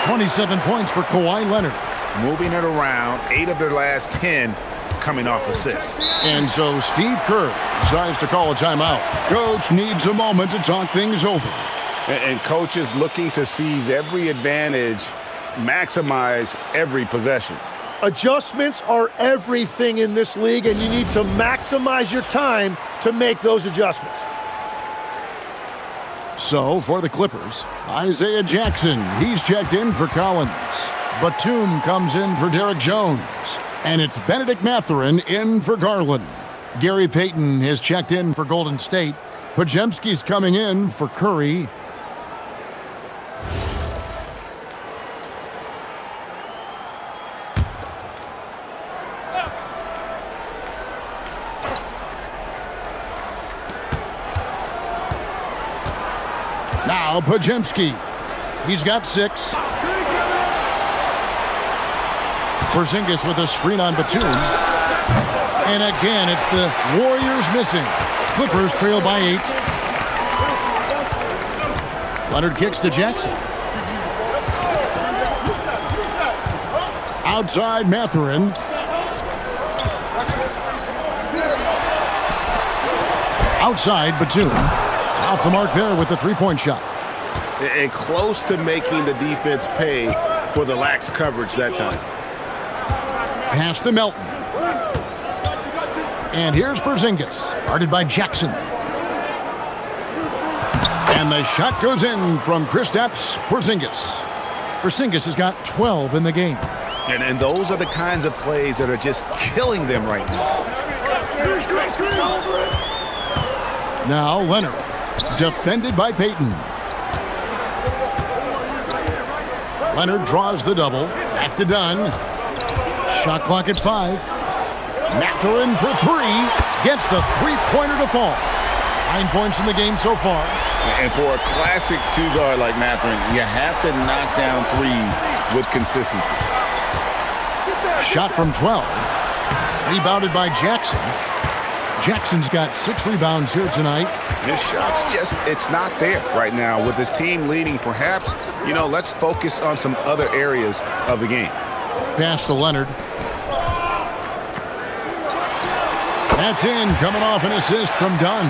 27 points for Kawhi Leonard. Moving it around, 8 of their last 10 coming off assists. And so Steve Kerr decides to call a timeout. Coach needs a moment to talk things over. And coach is looking to seize every advantage, maximize every possession. Adjustments are everything in this league, and you need to maximize your time to make those adjustments. So, for the Clippers, Isaiah Jackson, he's checked in for Collins. Batum comes in for Derek Jones. And it's Benedict Mathurin in for Garland. Gary Payton has checked in for Golden State. Podziemski's coming in for Curry. Now Podziemski. He's got 6. Porzingis with a screen on Batum. And again, it's the Warriors missing. Clippers trail by 8. Leonard kicks to Jackson. Outside Mathurin. Outside Batum. Off the mark there with the three-point shot. And close to making the defense pay for the lax coverage that time. Pass to Melton. And here's Porzingis, guarded by Jackson. And the shot goes in from Kristaps Porzingis. Porzingis has got 12 in the game. And those are the kinds of plays that are just killing them right now. Now Leonard, defended by Payton. Leonard draws the double. Back to Dunn. Shot clock at 5. Mathurin for 3. Gets the three-pointer to fall. 9 points in the game so far. And for a classic two-guard like Mathurin, you have to knock down threes with consistency. Shot from 12. Rebounded by Jackson. Jackson's got 6 rebounds here tonight. His shot's it's not there right now. With his team leading, perhaps, let's focus on some other areas of the game. Pass to Leonard. That's in, coming off an assist from Dunn.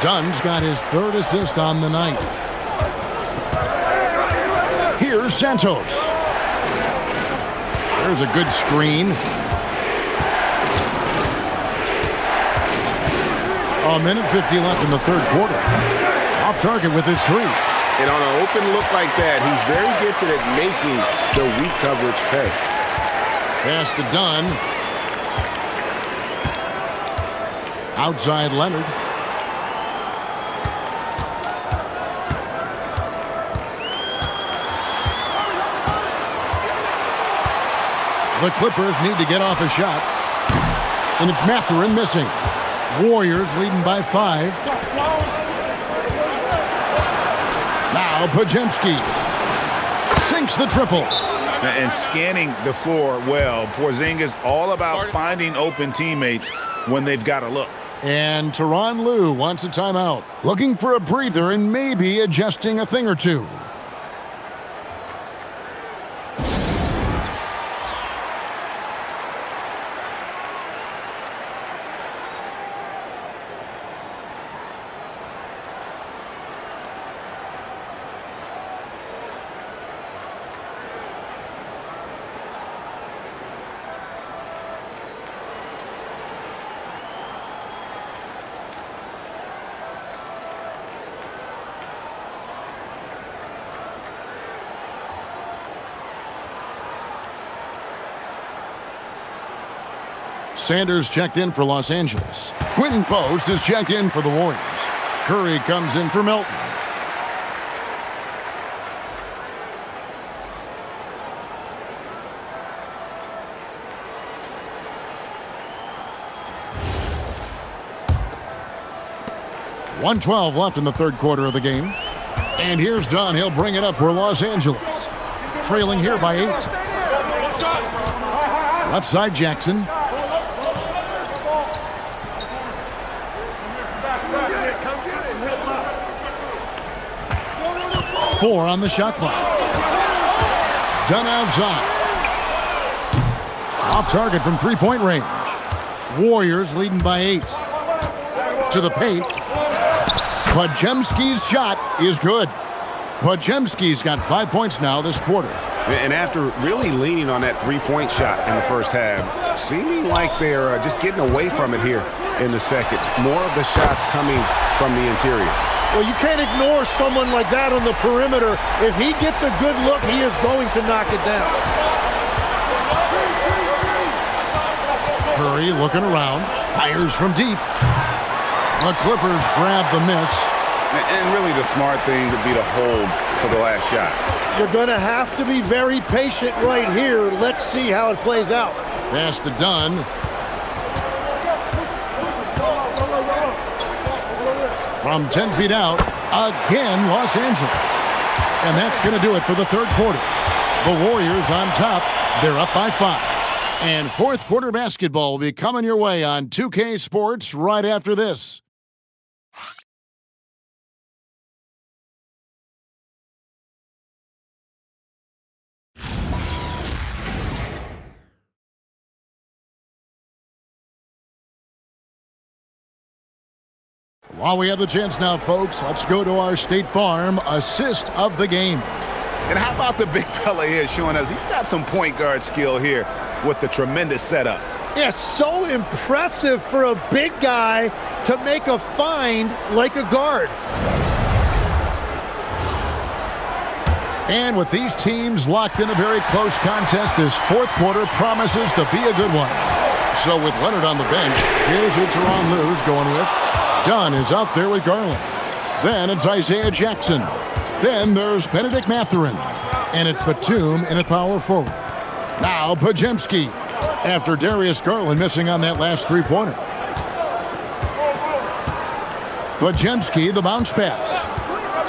Dunn's got his 3rd assist on the night. Here's Santos. There's a good screen. A minute 50 left in the 3rd quarter. Off target with his 3. And on an open look like that, he's very gifted at making the weak coverage pay. Pass to Dunn. Outside Leonard. The Clippers need to get off a shot. And it's Mathurin missing. Warriors leading by 5. Now Podziemski sinks the triple. And scanning the floor well. Porzingis all about finding open teammates when they've got a look. And Tyronn Lue wants a timeout. Looking for a breather and maybe adjusting a thing or two. Sanders checked in for Los Angeles. Quinton Post is checked in for the Warriors. Curry comes in for Milton. .112 left in the 3rd quarter of the game. And here's Dunn. He'll bring it up for Los Angeles. Trailing here by 8. Left side Jackson. 4 on the shot clock. Dunn outside. Off target from 3-point range. Warriors leading by 8. To the paint. Podziemski's shot is good. Podziemski's got 5 points now this quarter. And after really leaning on that 3-point shot in the first half, seeming like they're just getting away from it here in the second. More of the shots coming from the interior. Well, you can't ignore someone like that on the perimeter. If he gets a good look, he is going to knock it down. Curry looking around, fires from deep. The Clippers grab the miss. And really the smart thing would be to hold for the last shot. You're going to have to be very patient right here. Let's see how it plays out. Pass to Dunn. From 10 feet out, again, Los Angeles. And that's going to do it for the 3rd quarter. The Warriors on top. They're up by 5. And 4th quarter basketball will be coming your way on 2K Sports right after this. While we have the chance now, folks, let's go to our State Farm assist of the game. And how about the big fella here showing us he's got some point guard skill here with the tremendous setup. Yeah, so impressive for a big guy to make a find like a guard. And with these teams locked in a very close contest, this 4th quarter promises to be a good one. So with Leonard on the bench, here's who Tyronn Lue's going with. Dunn is out there with Garland. Then it's Isaiah Jackson. Then there's Benedict Mathurin. And it's Batum in a power forward. Now Pajemski after Darius Garland missing on that last three-pointer. Pajemski, the bounce pass.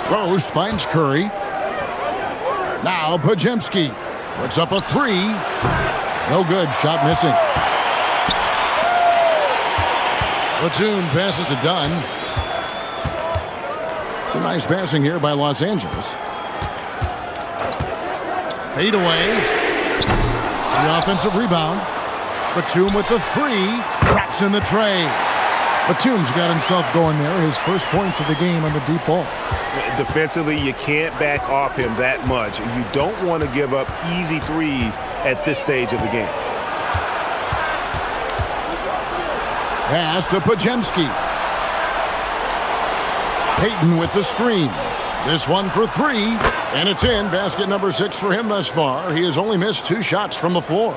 Post finds Curry. Now Pajemski puts up a three. No good. Shot missing. Platoon passes to Dunn. Some nice passing here by Los Angeles. Fade away. The offensive rebound. Batum with the three. Traps in the tray. Batum's got himself going there. His first points of the game on the deep ball. Defensively, you can't back off him that much. You don't want to give up easy threes at this stage of the game. Pass to Pajemski. Payton with the screen. This one for three, and it's in. Basket number 6 for him thus far. He has only missed 2 shots from the floor.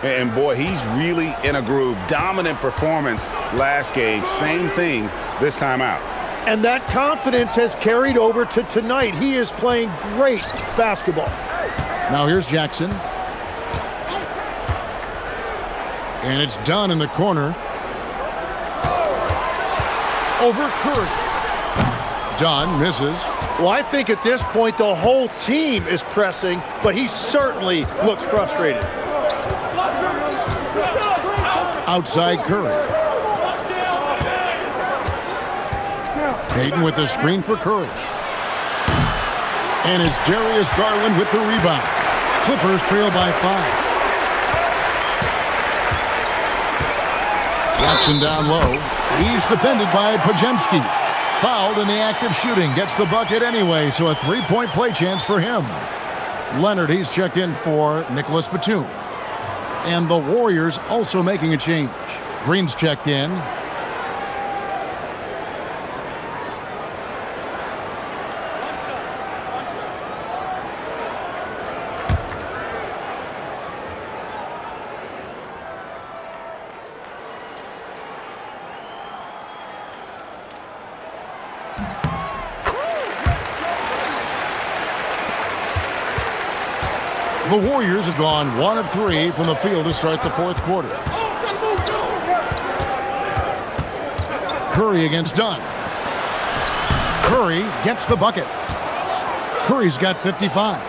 And boy, he's really in a groove. Dominant performance last game. Same thing this time out. And that confidence has carried over to tonight. He is playing great basketball. Now here's Jackson. And it's done in the corner. Over Curry. Dunn misses. Well, I think at this point the whole team is pressing, but he certainly looks frustrated. Outside Curry. Payton with the screen for Curry. And it's Darius Garland with the rebound. Clippers trail by 5. Jackson down low. He's defended by Pajemski. Fouled in the act of shooting. Gets the bucket anyway, so a 3-point play chance for him. Leonard, he's checked in for Nicholas Batum. And the Warriors also making a change. Green's checked in. The Warriors have gone 1 of 3 from the field to start the fourth quarter. Curry against Dunn. Curry gets the bucket. Curry's got 55.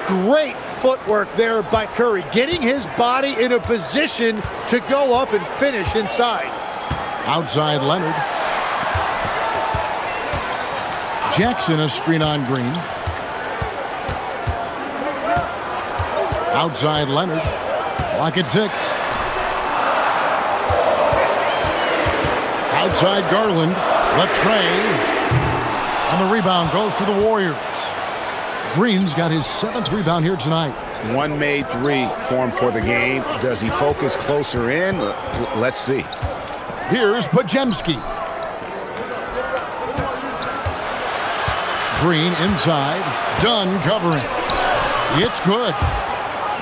Great footwork there by Curry, getting his body in a position to go up and finish inside. Outside Leonard. Jackson a screen on Green. Outside Leonard. Clock at 6. Outside Garland. Latray. And the rebound goes to the Warriors. Green's got his 7th rebound here tonight. One made 3 for him for the game. Does he focus closer in? Let's see. Here's Pajemski. Green inside. Dunn covering. It's good.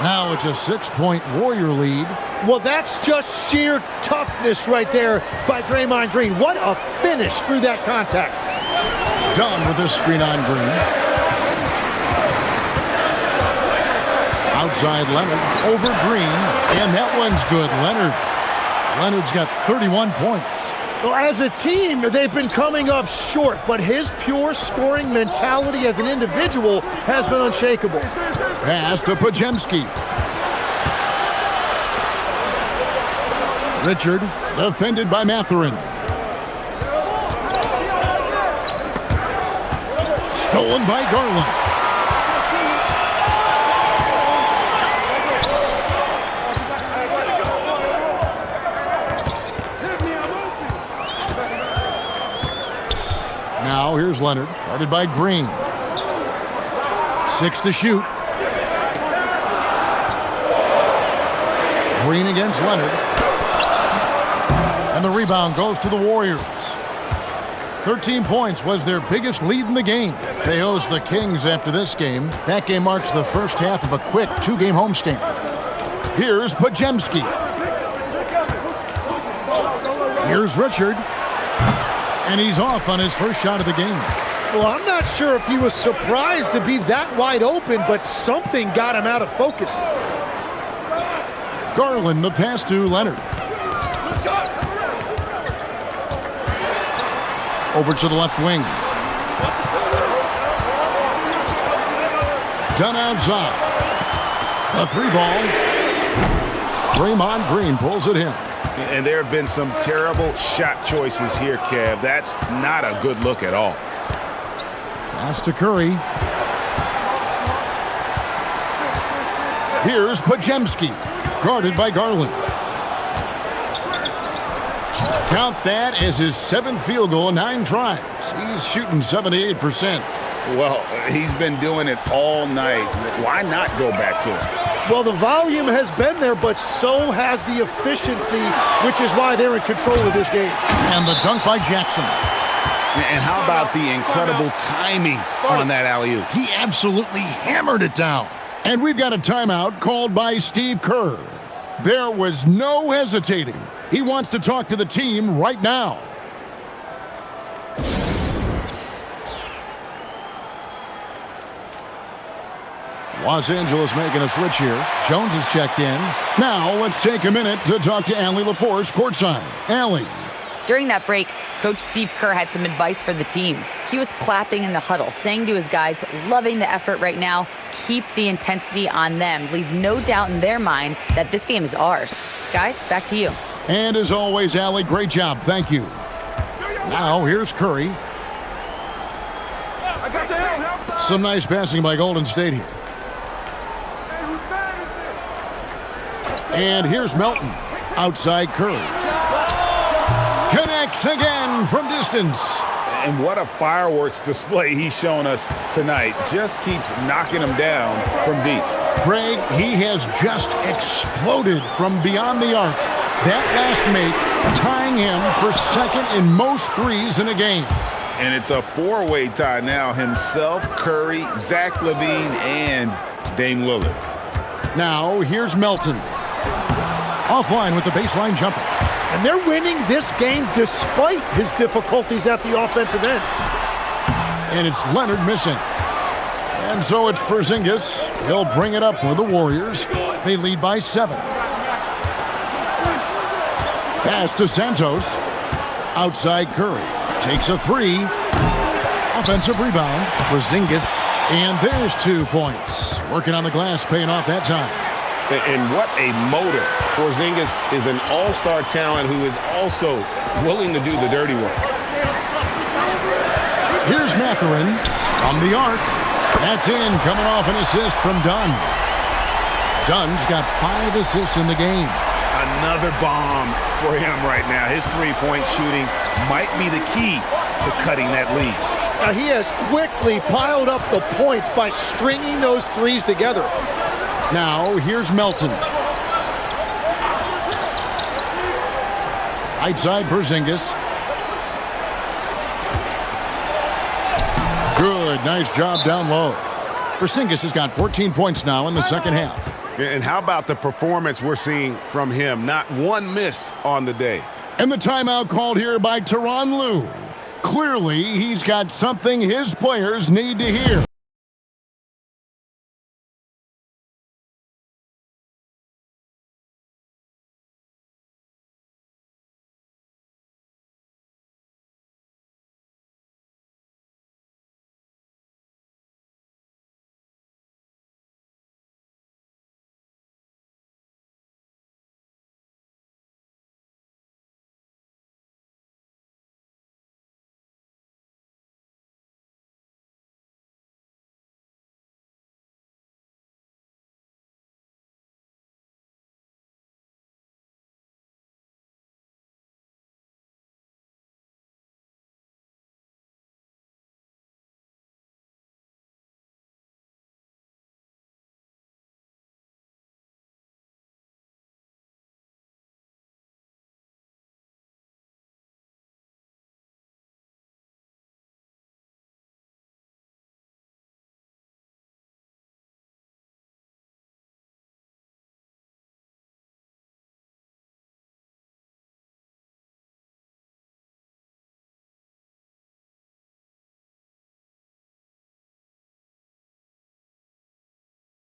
Now it's a 6-point Warrior lead. Well, that's just sheer toughness right there by Draymond Green. What a finish through that contact. Dunn with a screen on Green. Outside Leonard. Over Green. And that one's good. Leonard's got 31 points. Well, as a team, they've been coming up short, but his pure scoring mentality as an individual has been unshakable. Pass to Pajemski. Richard, defended by Mathurin. Stolen by Garland. Now here's Leonard, guarded by Green. 6 to shoot. Green against Leonard. And the rebound goes to the Warriors. 13 points was their biggest lead in the game. They host the Kings after this game. That game marks the first half of a quick 2-game homestand. Here's Pajemski. Here's Richard. And he's off on his first shot of the game. Well, I'm not sure if he was surprised to be that wide open, but something got him out of focus. Garland, the pass to Leonard. Over to the left wing. Done outside. A 3-ball. Draymond Green pulls it in. And there have been some terrible shot choices here, Kev. That's not a good look at all. Pass to Curry. Here's Pajemski, guarded by Garland. Count that as his 7th field goal in 9 tries. He's shooting 78%. Well, he's been doing it all night. Why not go back to it? Well, the volume has been there, but so has the efficiency, which is why they're in control of this game. And the dunk by Jackson. And how about the incredible timing on that alley-oop? He absolutely hammered it down. And we've got a timeout called by Steve Kerr. There was no hesitating. He wants to talk to the team right now. Los Angeles making a switch here. Jones is checked in. Now let's take a minute to talk to Allie LaForce courtside. Allie. During that break, Coach Steve Kerr had some advice for the team. He was clapping in the huddle, saying to his guys, loving the effort right now, keep the intensity on them. Leave no doubt in their mind that this game is ours. Guys, back to you. And as always, Allie, great job. Thank you. Now here's Curry. Some nice passing by Golden State here. And here's Melton. Outside Curry. Connects again from distance. And what a fireworks display he's shown us tonight. Just keeps knocking them down from deep. Craig, he has just exploded from beyond the arc. That last make tying him for 2nd in most threes in a game. And it's a 4-way tie now. Himself, Curry, Zach LaVine, and Dame Lillard. Now here's Melton. Offline with the baseline jumper. And they're winning this game despite his difficulties at the offensive end. And it's Leonard missing. And so it's Porzingis. He'll bring it up for the Warriors. They lead by 7. Pass to Santos. Outside Curry. Takes a 3. Offensive rebound. Porzingis. And there's 2 points. Working on the glass, paying off that time. And what a motor. Porzingis is an all-star talent who is also willing to do the dirty work. Here's Mathurin from the arc. That's in, coming off an assist from Dunn. Dunn's got 5 assists in the game. Another bomb for him right now. His 3-point shooting might be the key to cutting that lead. Now he has quickly piled up the points by stringing those threes together. Now here's Melton. Right side Porzingis. Good, nice job down low. Porzingis has got 14 points now in the second half. And how about the performance we're seeing from him? Not one miss on the day. And the timeout called here by Tyronn Lue. Clearly, he's got something his players need to hear.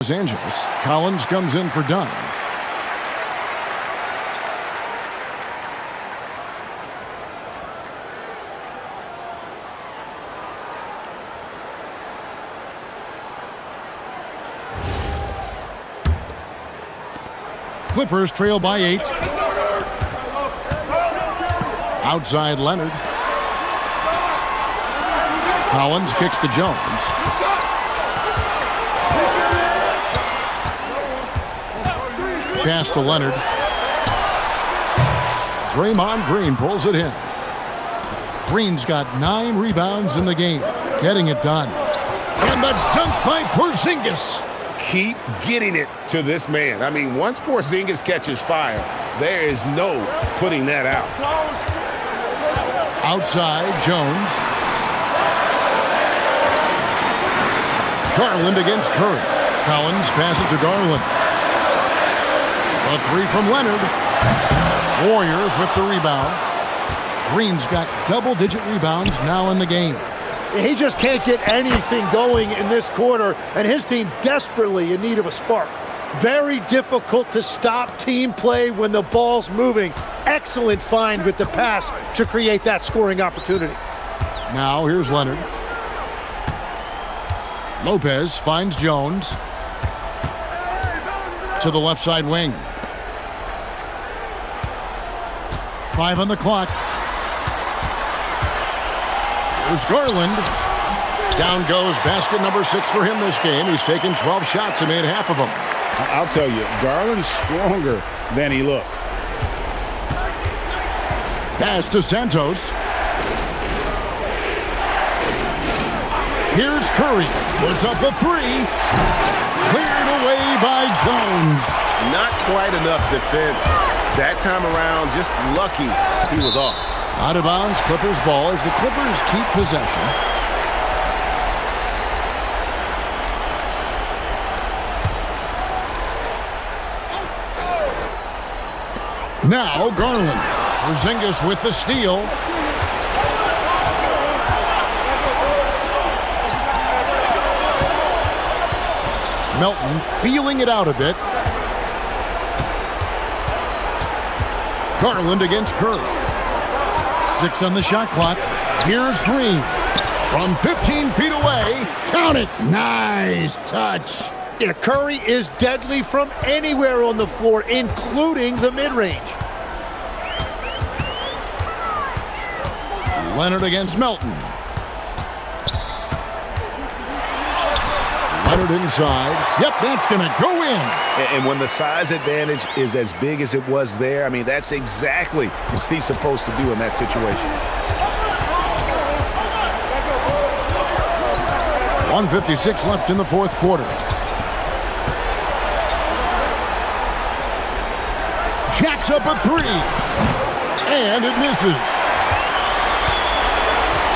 Los Angeles. Collins comes in for Dunn. Clippers trail by 8. Outside Leonard. Collins kicks to Jones. Pass to Leonard. Draymond Green pulls it in. Green's got 9 rebounds in the game, getting it done. And the dunk by Porzingis. Keep getting it to this man. I mean, once Porzingis catches fire, there is no putting that out. Outside, Jones. Garland against Curry. Collins passes to Garland. A 3 from Leonard. Warriors with the rebound. Green's got double-digit rebounds now in the game. He just can't get anything going in this quarter, and his team desperately in need of a spark. Very difficult to stop team play when the ball's moving. Excellent find with the pass to create that scoring opportunity. Now here's Leonard. Lopez finds Jones. To the left side wing. 5 on the clock. Here's Garland. Down goes basket number 6 for him this game. He's taken 12 shots and made half of them. I'll tell you, Garland's stronger than he looks. Pass to Santos. Here's Curry. Puts up the 3. Cleared away by Jones. Not quite enough defense that time around. Just lucky he was off. Out of bounds, Clippers ball as the Clippers keep possession. Now Garland. Porzingis with the steal. Melton feeling it out a bit. Garland against Curry. 6 on the shot clock. Here's Green. From 15 feet away. Count it. Nice touch. Yeah, Curry is deadly from anywhere on the floor, including the mid-range. Leonard against Melton. Leonard inside. Yep, that's going to go in. And when the size advantage is as big as it was there, I mean, that's exactly what he's supposed to do in that situation. 1:56 left in the fourth quarter. Jacks up a 3. And it misses.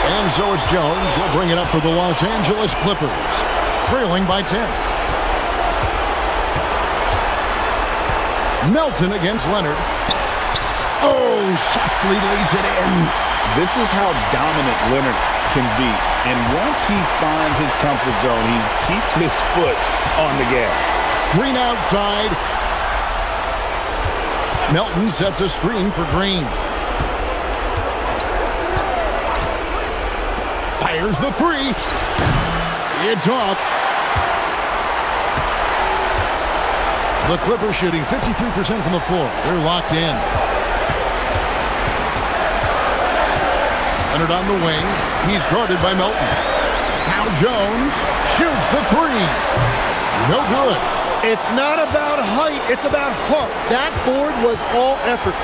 And so it's Jones. He'll bring it up for the Los Angeles Clippers. Trailing by 10. Melton against Leonard. Oh, softly lays it in. This is how dominant Leonard can be. And once he finds his comfort zone, he keeps his foot on the gas. Green outside. Melton sets a screen for Green. Fires the 3. It's off. The Clippers shooting 53% from the floor. They're locked in. Leonard on the wing. He's guarded by Melton. Now Jones shoots the 3. No good. It's not about height, it's about heart. That board was all effort.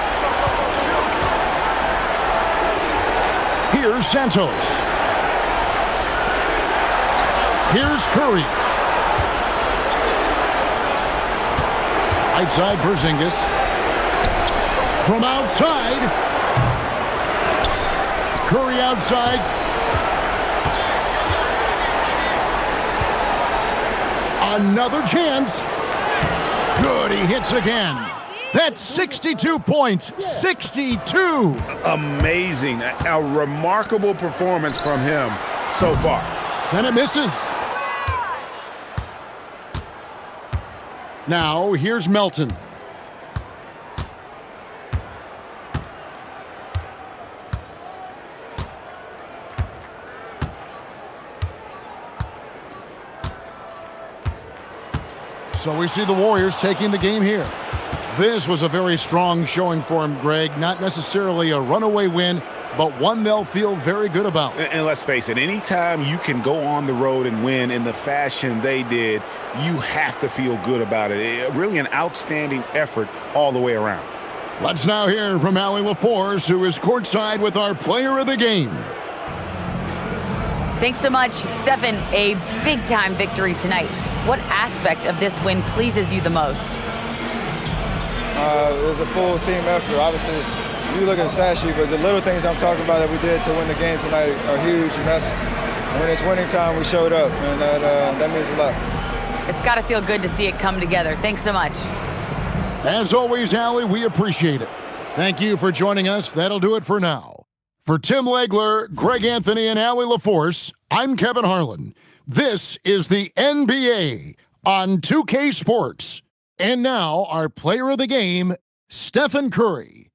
Here's Santos. Here's Curry. Right side, Porzingis. From outside. Curry outside. Another chance. Good, he hits again. That's 62 points. 62. Amazing. A remarkable performance from him so far. Then it misses. Now, here's Melton. So we see the Warriors taking the game here. This was a very strong showing for him, Greg. Not necessarily a runaway win, but one they'll feel very good about. And let's face it, anytime you can go on the road and win in the fashion they did, you have to feel good about it. Really an outstanding effort all the way around. Let's now hear from Allie LaForce, who is courtside with our player of the game. Thanks so much, Stephen. A big-time victory tonight. What aspect of this win pleases you the most? It was a full team effort. Obviously, you look at the stat sheet, but the little things I'm talking about that we did to win the game tonight are huge, and that's when it's winning time, we showed up, and that means a lot. It's got to feel good to see it come together. Thanks so much. As always, Allie, we appreciate it. Thank you for joining us. That'll do it for now. For Tim Legler, Greg Anthony, and Allie LaForce, I'm Kevin Harlan. This is the NBA on 2K Sports. And now, our player of the game, Stephen Curry.